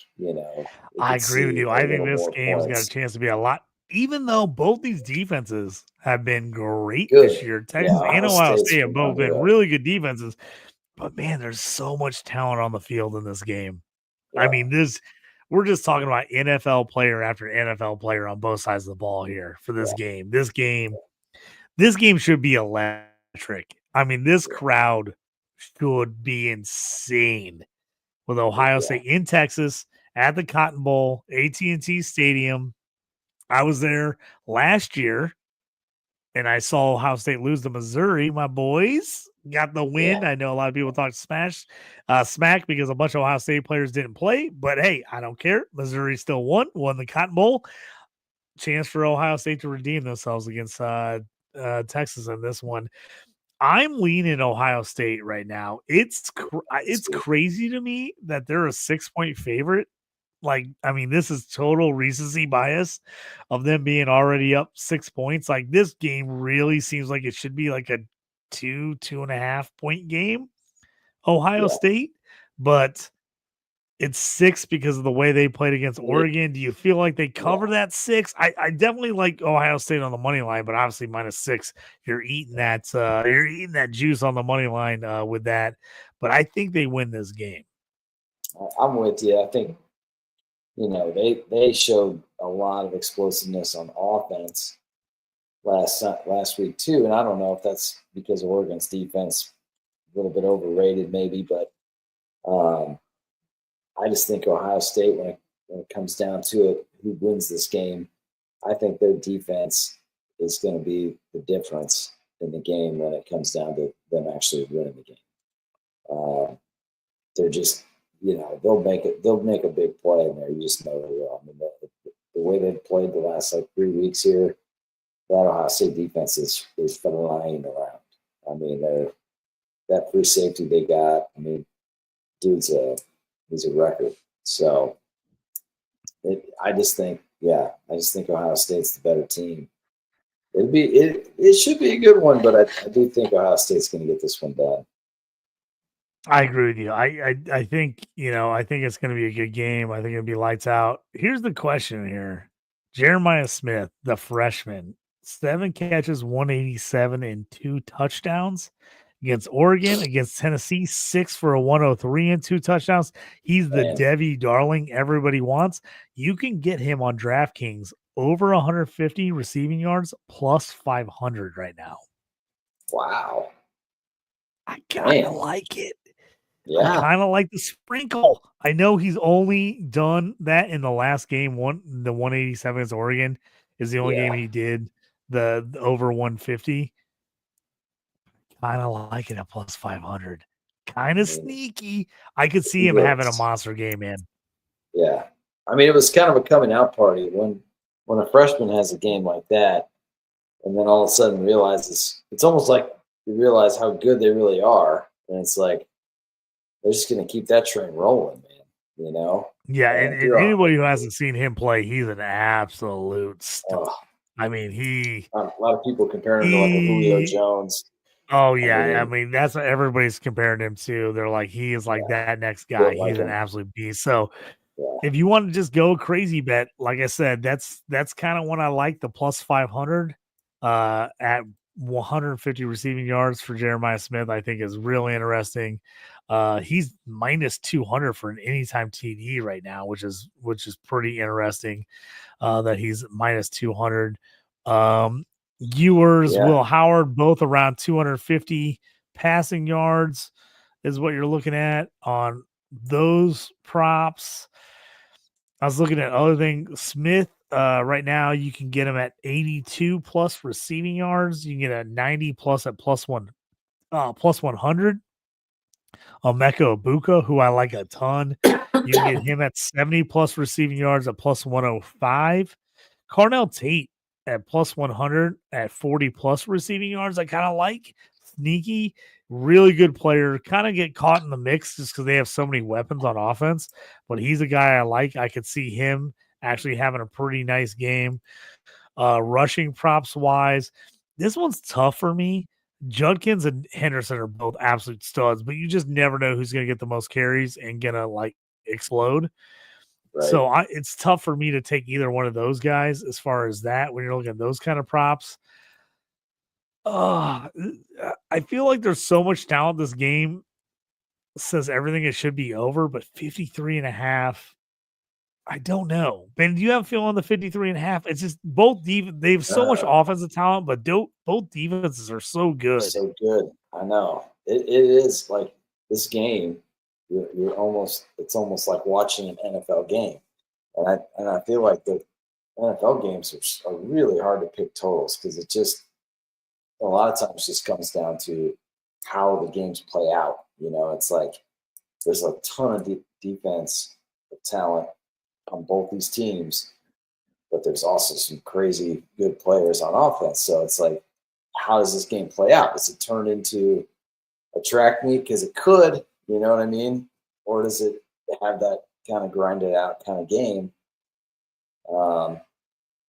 I agree with you. I think this game's got a chance to be a lot. Even though both these defenses have been great this year, Texas and Ohio State have both been really good defenses. But man, there's so much talent on the field in this game. Yeah. I mean, we're just talking about NFL player after NFL player on both sides of the ball here for this game. This game should be electric. I mean, this crowd should be insane with Ohio State in Texas at the Cotton Bowl, AT&T Stadium. I was there last year, and I saw Ohio State lose to Missouri. My boys got the win. Yeah. I know a lot of people talk smack because a bunch of Ohio State players didn't play, but hey, I don't care. Missouri still won the Cotton Bowl. Chance for Ohio State to redeem themselves against Texas in this one. I'm leaning Ohio State right now. It's crazy to me that they're a 6-point favorite. Like, I mean, this is total recency bias of them being already up 6 points. Like, this game really seems like it should be like a 2.5 point game, Ohio State, but it's 6 because of the way they played against Oregon. Do you feel like they cover that 6? I definitely like Ohio State on the money line, but obviously -6, you're eating that juice on the money line with that. But I think they win this game. I'm with you. I think, they showed a lot of explosiveness on offense last week too, and I don't know if that's because of Oregon's defense, a little bit overrated maybe, but I just think Ohio State, when it comes down to it, who wins this game, I think their defense is going to be the difference in the game when it comes down to them actually winning the game. They're just, they'll make a big play in there. You just know they will. I mean, the way they've played the last 3 weeks here, that Ohio State defense is flying around. I mean, that free safety they got. I mean, dude's a record. So I just think Ohio State's the better team. It should be a good one, but I do think Ohio State's going to get this one done. I agree with you. I think, I think it's going to be a good game. I think it'll be lights out. Here's the question here. Jeremiah Smith, the freshman, 7 catches, 187 and 2 touchdowns against Oregon, against Tennessee, 6 for a 103 and 2 touchdowns. He's the Debbie darling everybody wants. You can get him on DraftKings over 150 receiving yards plus 500 right now. Wow. I kind of like it. Yeah. I kind of like the sprinkle. I know he's only done that in the last game. The 187 against Oregon is the only game he did the over 150. Kind of like it at plus 500. Kind of sneaky. I could see him having a monster game, man. Yeah. I mean, it was kind of a coming out party when a freshman has a game like that, and then all of a sudden realizes it's almost like you realize how good they really are, and it's like they're just going to keep that train rolling, man. Yeah, and anybody who hasn't seen him play, he's an absolute star. I mean, a lot of people comparing him to like a Julio Jones. Oh yeah, I mean that's what everybody's comparing him to. They're like, he is like that next guy. He's an absolute beast. So if you want to just go crazy bet, like I said, that's kind of what I like, the plus 500 at 150 receiving yards for Jeremiah Smith. I think is really interesting. He's minus 200 for an anytime TD right now, which is pretty interesting. That he's minus 200. Ewers, Will Howard, both around 250 passing yards is what you're looking at on those props. I was looking at other things. Smith, right now you can get him at 82 plus receiving yards. You can get a 90 plus at plus 100. Emeka Egbuka, who I like a ton. You can get him at 70 plus receiving yards at plus 105. Carnell Tate at plus 100 at 40 plus receiving yards. I kind of like. Sneaky, really good player. Kind of get caught in the mix just because they have so many weapons on offense. But he's a guy I like. I could see him actually having a pretty nice game. Rushing props wise, this one's tough for me. Judkins and Henderson are both absolute studs, but you just never know who's going to get the most carries and going to explode. Right. So it's tough for me to take either one of those guys as far as that when you're looking at those kind of props. I feel like there's so much talent in this game. says everything it should be over, but 53.5. I don't know. Ben, do you have a feel on the 53.5? It's just they have so much offensive talent, but both defenses are so good. So good. I know. It is like this game, it's almost like watching an NFL game. And I feel like the NFL games are really hard to pick totals because it just a lot of times just comes down to how the games play out. It's like there's a ton of defense talent on both these teams, but there's also some crazy good players on offense. So it's like, how does this game play out? Does it turn into a track meet? Because it could, you know what I mean? Or does it have that kind of grinded out kind of game?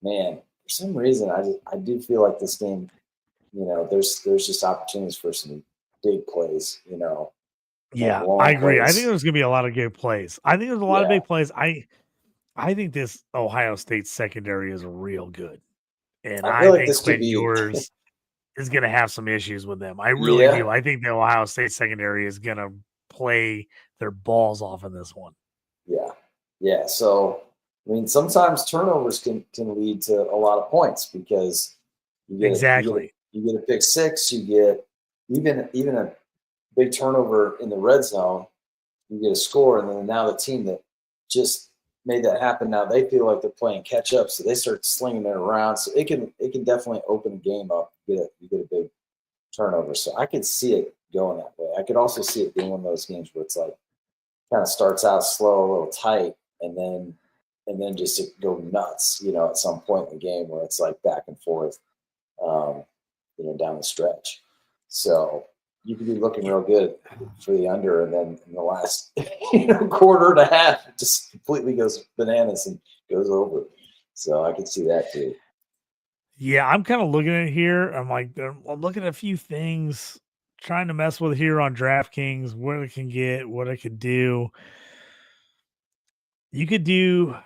Man, for some reason, I do feel like this game, there's just opportunities for some big plays, Yeah, I agree. I think there's going to be a lot of good plays. I think there's a lot of big plays. I think this Ohio State secondary is real good. And I think Quinn Ewers is going to have some issues with them. I really do. I think the Ohio State secondary is going to play their balls off in this one. Yeah. Yeah. So, I mean, sometimes turnovers can lead to a lot of points because you get a pick six, you get even a big turnover in the red zone, you get a score, and then now the team that just made that happen, now they feel like they're playing catch up, so they start slinging it around. So it can definitely open the game up. You get a big turnover. So I could see it going that way. I could also see it being one of those games where it's like kind of starts out slow, a little tight, and then just go nuts, at some point in the game where it's like back and forth, down the stretch. So you could be looking real good for the under, and then in the last quarter and a half, it just completely goes bananas and goes over. So I could see that too. Yeah, I'm kind of looking at it here. I'm looking at a few things, trying to mess with here on DraftKings, what I can get, what I could do. You could do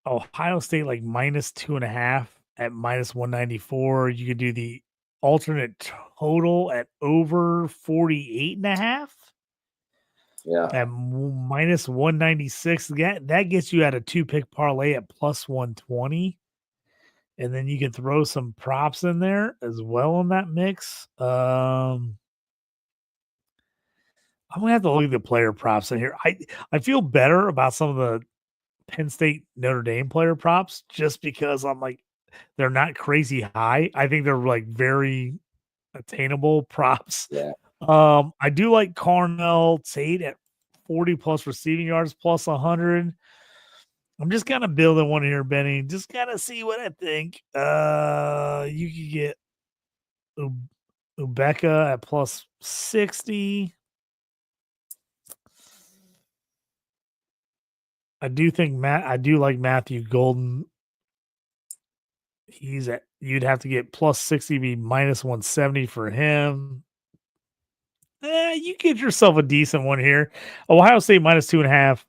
Ohio State like -2.5 at -194. You could do the alternate total at over 48.5. Yeah. At -196. That gets you at a 2-pick parlay at +120. And then you can throw some props in there as well in that mix. I'm gonna have to look at the player props in here. I feel better about some of the Penn State Notre Dame player props just because I'm like they're not crazy high. I think they're like very attainable props. Yeah. I do like Carnell Tate at 40 plus receiving yards plus 100. I'm just kind of building one here, Benny. Just kind of see what I think. You could get Ubeka at plus 60. I do like Matthew Golden. You'd have to get plus 60, be -170 for him. You get yourself a decent one here. Ohio State -2.5.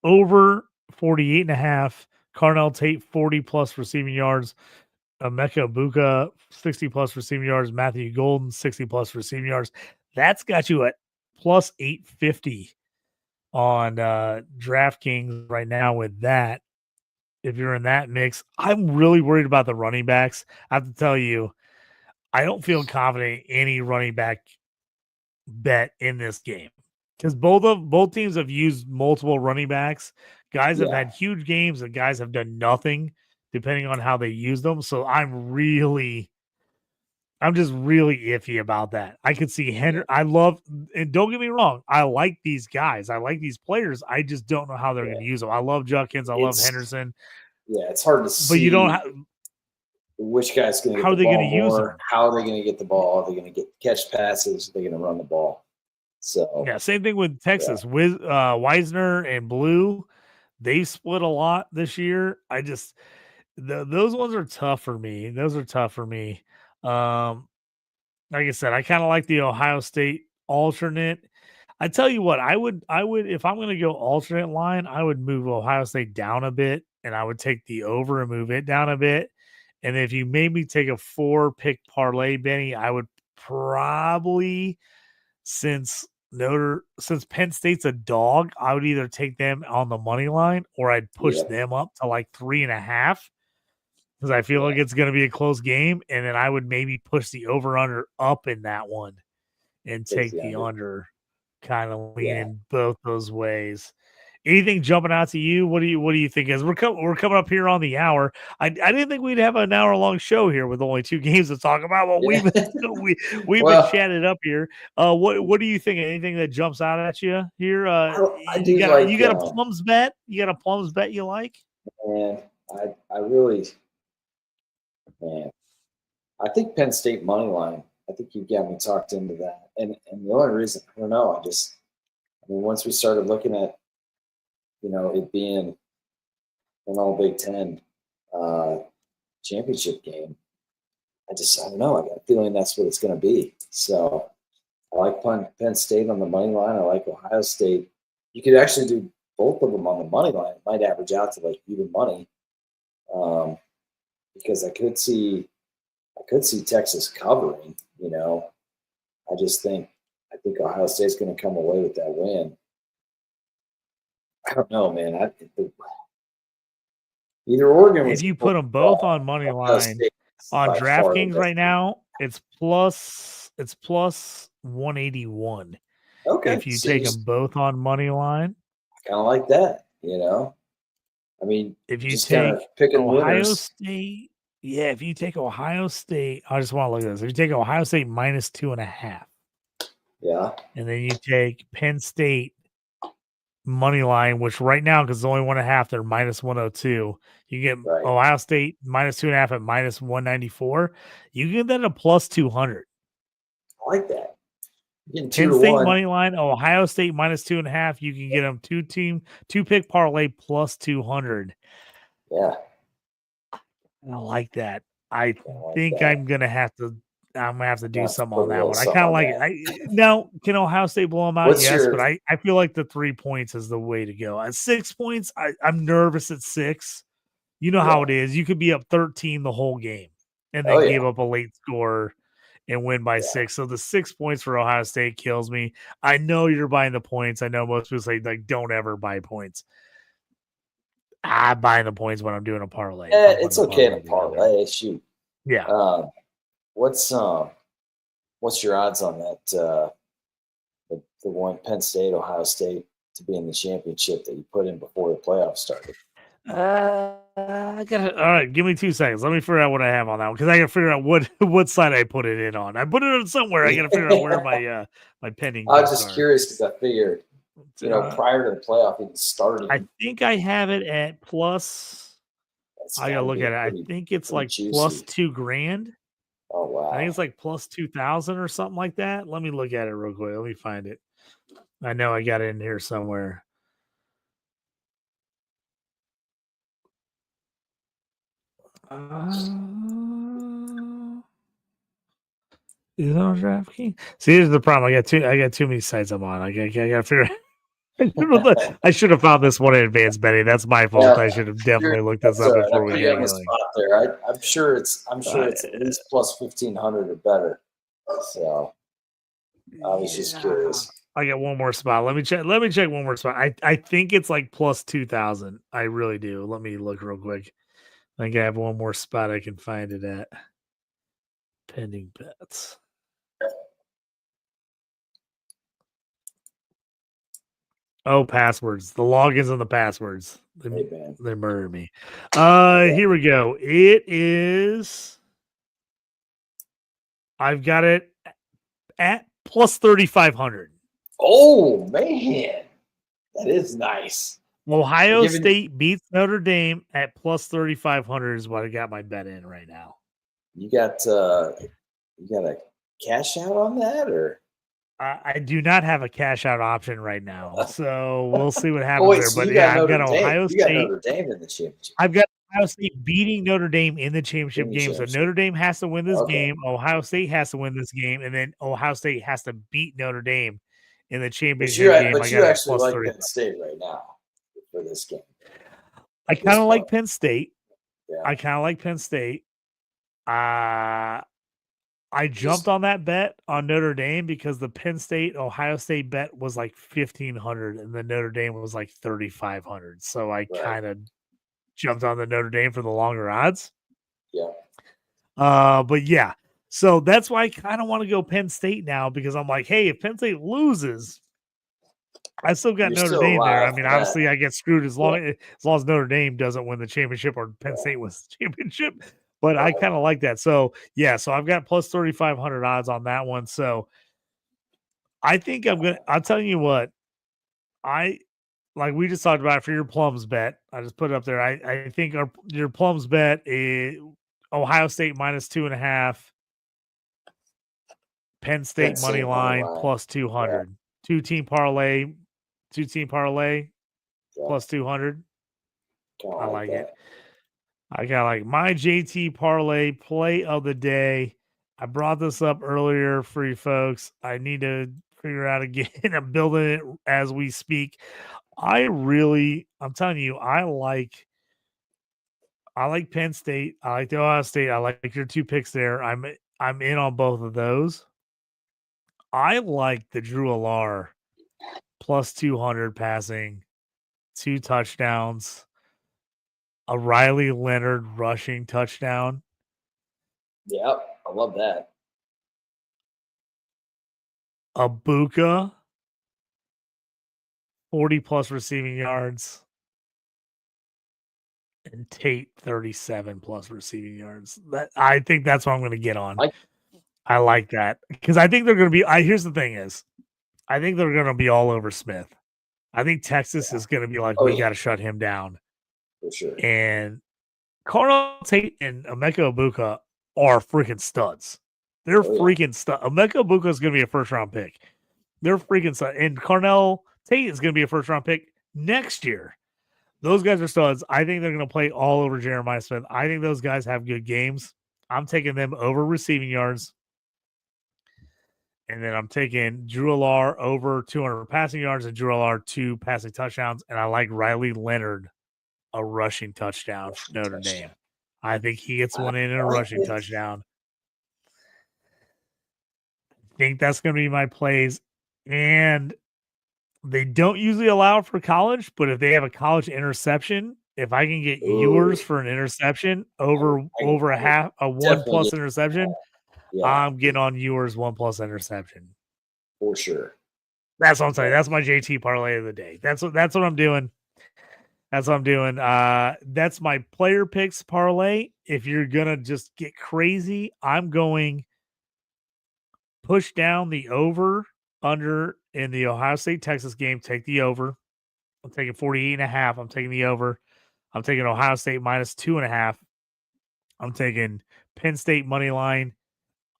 Over 48.5. Carnell Tate 40 plus receiving yards. Emeka Egbuka 60 plus receiving yards. Matthew Golden 60 plus receiving yards. That's got you at plus 850 on DraftKings right now with that. If you're in that mix, I'm really worried about the running backs. I have to tell you, I don't feel confident in any running back bet in this game because both teams have used multiple running backs. Guys have had huge games and guys have done nothing depending on how they use them. So I'm just really iffy about that. I could see Henry. And don't get me wrong, I like these guys. I like these players. I just don't know how they're going to use them. I love Judkins. I love Henderson. Yeah, it's hard to see. But you don't have which guy's going to get the ball more. How are they going to get the ball? Are they going to get catch passes? Are they going to run the ball? So yeah, same thing with Texas. With Wisner and Blue, they split a lot this year. Those ones are tough for me. Like I said, I kind of like the Ohio State alternate. I tell you what, I would if I'm going to go alternate line, I would move Ohio State down a bit, and I would take the over and move it down a bit. And if you made me take a 4-pick parlay, Benny, I would probably, since since Penn State's a dog, I would either take them on the money line or I'd push them up to like 3.5 because I feel like it's going to be a close game. And then I would maybe push the over-under up in that one and take the under, kind of leaning both those ways. Anything jumping out to you? What do you think? As we're coming up here on the hour, I didn't think we'd have an hour-long show here with only 2 games to talk about. But we've been chatting up here. What do you think? Anything that jumps out at you here? You got a Plums bet? You got a Plums bet you like? Man, I think Penn State money line. I think you got me talked into that, and the only reason I don't know, once we started looking at it being an all Big Ten championship game, I don't know. I got a feeling that's what it's going to be. So I like Penn State on the money line. I like Ohio State. You could actually do both of them on the money line. It might average out to like even money, because I could see Texas covering. I think Ohio State's going to come away with that win. I don't know, man. Either Oregon. If you put them both on money line on DraftKings right now, it's plus 181. Okay. If you take them both on money line, I kind of like that. I mean, if you take Ohio State, if you take Ohio State, I just want to look at this. If you take Ohio State minus 2.5, and then you take Penn State money line, which right now, because it's only 1.5, they're minus 102. You get Ohio State minus 2.5 at minus 194. You get that at plus 200. I like that. Penn State money line, Ohio State minus 2.5. You can get them 2-pick parlay plus 200. Yeah, I like that. I think I'm gonna have to do something on that one. I kind of like it. Now, can Ohio State blow them out? Yes, but I feel like the 3 points is the way to go. At 6 points, I'm nervous at 6. You know how it is. You could be up 13 the whole game and then give up a late score and win by 6. So the 6 points for Ohio State kills me. I know you're buying the points. I know most people say, like, don't ever buy points. I'm buying the points when I'm doing a parlay. It's okay to parlay. Shoot. Yeah. What's your odds on that? The one Penn State, Ohio State to be in the championship that you put in before the playoffs started? I got it. All right, give me 2 seconds. Let me figure out what I have on that one because I got to figure out what side I put it in on. I put it on somewhere. I got to figure out where my pending. I was just curious because I figured, prior to the playoff even starting, I think I have it at plus. I gotta look at it. I think it's like juicy. Plus $2,000. Oh wow! I think it's like plus 2,000 or something like that. Let me look at it real quick. Let me find it. I know I got it in here somewhere. Is it on DraftKings? See, here's the problem. I got too many sites I'm on. I gotta figure out. I should have found this one in advance, Benny. That's my fault. I should have definitely looked this up before we get going. I'm sure it's at least plus 1,500 or better. So I was just curious. I got one more spot. Let me check one more spot. I think it's like plus 2,000. I really do. Let me look real quick. I think I have one more spot I can find it at. Pending bets. Oh, passwords. The logins and the passwords. They murder me. Here we go. It is. I've got it at plus 3,500. Oh, man. That is nice. Ohio State beats Notre Dame at plus 3,500 is what I got my bet in right now. You got a cash out on that, or? I do not have a cash out option right now, so we'll see what happens there. But I've got Ohio State. You got Notre Dame in the championship. I've got Ohio State beating Notre Dame in the championship game. So Notre Dame has to win this game. Ohio State has to win this game, and then Ohio State has to beat Notre Dame in the championship game. But you actually like Penn State right now for this game. I kind of like Penn State. Yeah. I kind of like Penn State. I jumped on that bet on Notre Dame because the Penn State Ohio State bet was like 1,500 and the Notre Dame was like 3,500. So I kind of jumped on the Notre Dame for the longer odds. Yeah. But yeah, so that's why I kind of want to go Penn State now because I'm like, hey, if Penn State loses, I still got Notre Dame there. I mean, obviously, I get screwed as long as Notre Dame doesn't win the championship or Penn State wins the championship. But I kind of like that. So yeah, so I've got plus 3,500 odds on that one. So I think I'm telling you what, like we just talked about for your Plums bet. I just put it up there. I think your Plums bet is Ohio State minus 2.5, Penn State money line plus 200, two-team parlay plus 200. I like it. I got like my JT Parlay play of the day. I brought this up earlier for you folks. I need to figure out again. I'm building it as we speak. I'm telling you, I like Penn State. I like the Ohio State. I like your two picks there. I'm in on both of those. I like the Drew Alar plus 200 passing, 2 touchdowns, a Riley Leonard rushing touchdown. Yep, I love that. A Buka, 40 plus receiving yards, and Tate 37 plus receiving yards. I think that's what I'm going to get on. I like that because I think they're going to be. Here's the thing is, I think they're going to be all over Smith. I think Texas is going to be like, we got to shut him down. For sure. And Carnell Tate and Emeka Egbuka are freaking studs. They're freaking studs. Emeka Egbuka is going to be a first-round pick. They're freaking studs. And Carnell Tate is going to be a first-round pick next year. Those guys are studs. I think they're going to play all over Jeremiah Smith. I think those guys have good games. I'm taking them over receiving yards. And then I'm taking Drew Alar over 200 passing yards and Drew Alar 2 passing touchdowns. And I like Riley Leonard a rushing touchdown for Notre Dame. I think he gets one in a rushing touchdown. I think that's going to be my plays. And they don't usually allow it for college, but if they have a college interception, if I can get yours for an interception over a 1+ interception, I'm getting on yours 1+ interception. For sure. That's what I'm saying. That's my JT parlay of the day. That's what I'm doing. That's what I'm doing. That's my player picks parlay. If you're gonna just get crazy, I'm going push down the over under in the Ohio State Texas game. Take the over. I'm taking 48.5. I'm taking the over. I'm taking Ohio State minus 2.5. I'm taking Penn State money line.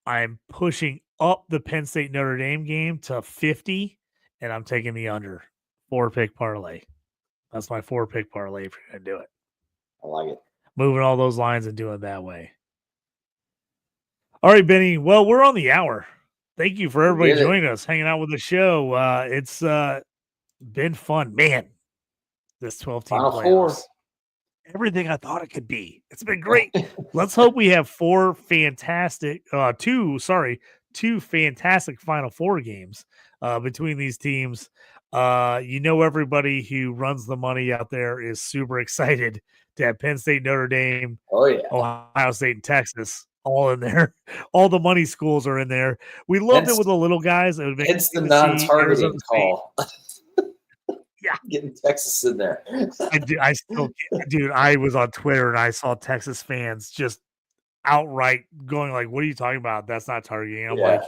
I'm pushing up the Penn State Notre Dame game to 50, and I'm taking the under 4-pick parlay. That's my 4-pick parlay if you're going to do it. I like it. Moving all those lines and doing it that way. All right, Benny. Well, we're on the hour. Thank you for everybody joining us, hanging out with the show. It's been fun. Man, this 12-team playoffs. Everything I thought it could be. It's been great. Let's hope we have two fantastic Final Four games between these teams. Everybody who runs the money out there is super excited to have Penn State, Notre Dame, Ohio State, and Texas all in there. All the money schools are in there. We loved it with the little guys. It's the non-targeting call. Yeah, getting Texas in there. I was on Twitter and I saw Texas fans just outright going like, "What are you talking about? That's not targeting." I'm like,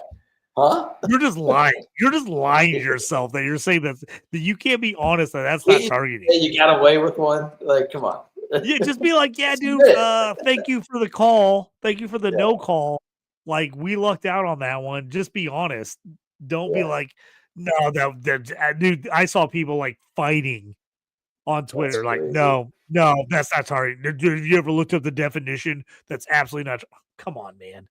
"Huh? You're just lying. You're just lying to yourself that you're saying that you can't be honest that that's not targeting." Hey, you got away with one? Like, come on. Yeah, just be like, "Yeah, dude. Thank you for the call. Thank you for the no call. Like, we lucked out on that one. Just be honest. Don't be like." No, dude, I saw people like fighting on Twitter. Like, no, that's not targeting. Have you ever looked up the definition? That's absolutely not. Come on, man.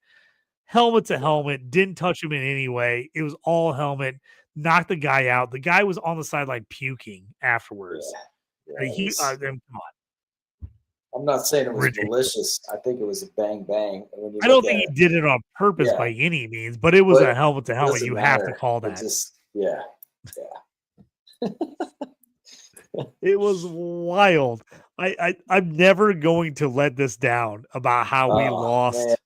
Helmet to helmet. Didn't touch him in any way. It was all helmet. Knocked the guy out. The guy was on the sideline puking afterwards. Come on. I'm not saying it was malicious. I think it was a bang bang. I don't think he did it on purpose by any means, but it was a helmet to helmet. You have to call that. Yeah. It was wild. I'm never going to let this down about how we lost. Man.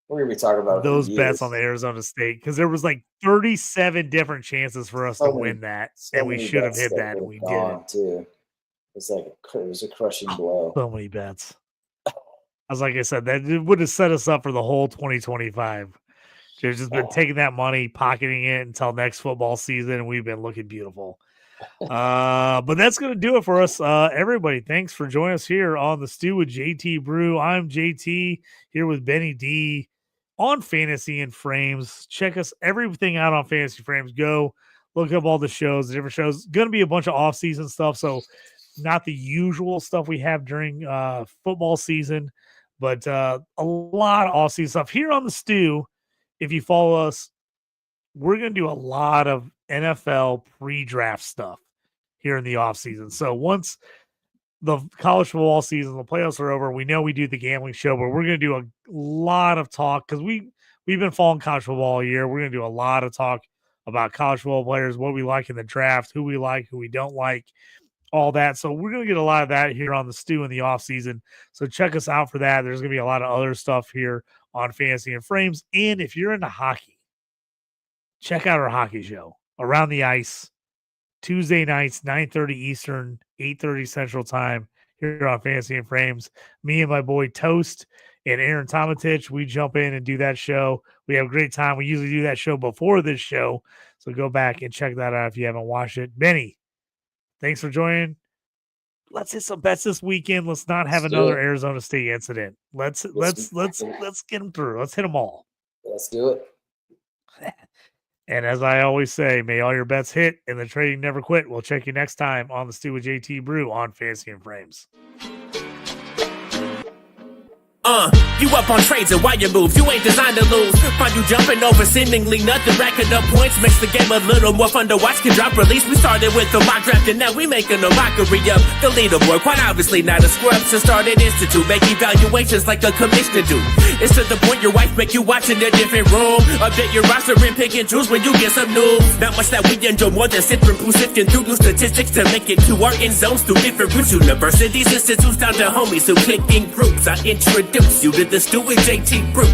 We're gonna be talking about those bets on the Arizona State because there was like 37 different chances for us to win that, and we should have hit that, and we didn't. Too. It's like it was a crushing blow. So many bets. As like I said, that it would have set us up for the whole 2025. They've just been taking that money, pocketing it until next football season, and we've been looking beautiful. But that's going to do it for us. Everybody, thanks for joining us here on the Stew with JT Brew. I'm JT here with Benny D on Fantasy and Frames. Check us everything out on Fantasy Frames. Go look up all the shows, the different shows. Going to be a bunch of off-season stuff, so not the usual stuff we have during football season, but a lot of off-season stuff here on the Stew. If you follow us, we're going to do a lot of NFL pre-draft stuff here in the offseason. So once the college football season, the playoffs are over, we know we do the gambling show, but we're going to do a lot of talk because we've been following college football all year. We're going to do a lot of talk about college football players, what we like in the draft, who we like, who we don't like, all that. So we're going to get a lot of that here on the Stew in the offseason. So check us out for that. There's going to be a lot of other stuff here on Fantasy and Frames. And if you're into hockey, check out our hockey show, Around the Ice, Tuesday nights, 9:30 Eastern, 8:30 Central Time here on Fantasy and Frames. Me and my boy Toast and Aaron Tomatich, we jump in and do that show. We have a great time. We usually do that show before this show, so go back and check that out if you haven't watched it. Benny, thanks for joining. Let's hit some bets this weekend. Let's not have another Arizona State incident. Let's get them through. Let's hit them all. Let's do it. And as I always say, may all your bets hit and the trading never quit. We'll check you next time on the Stew with JT Brew on Fantasy and Frames. You up on trades and wire moves, you ain't designed to lose. Find you jumping over seemingly nothing, racking up points, makes the game a little more fun to watch. Can drop release, we started with the mock draft and now we making a mockery of the leaderboard. Quite obviously not a scrub, so start an institute, make evaluations like a commissioner do. It's to the point your wife make you watch in a different room. Update your roster and pick and choose when you get some news. Not much that we enjoy more than sifting through through new statistics to make it to our end zones through different routes. Universities, institutes, down to homies who click in groups. I introduce you to the Stew with JT Brew.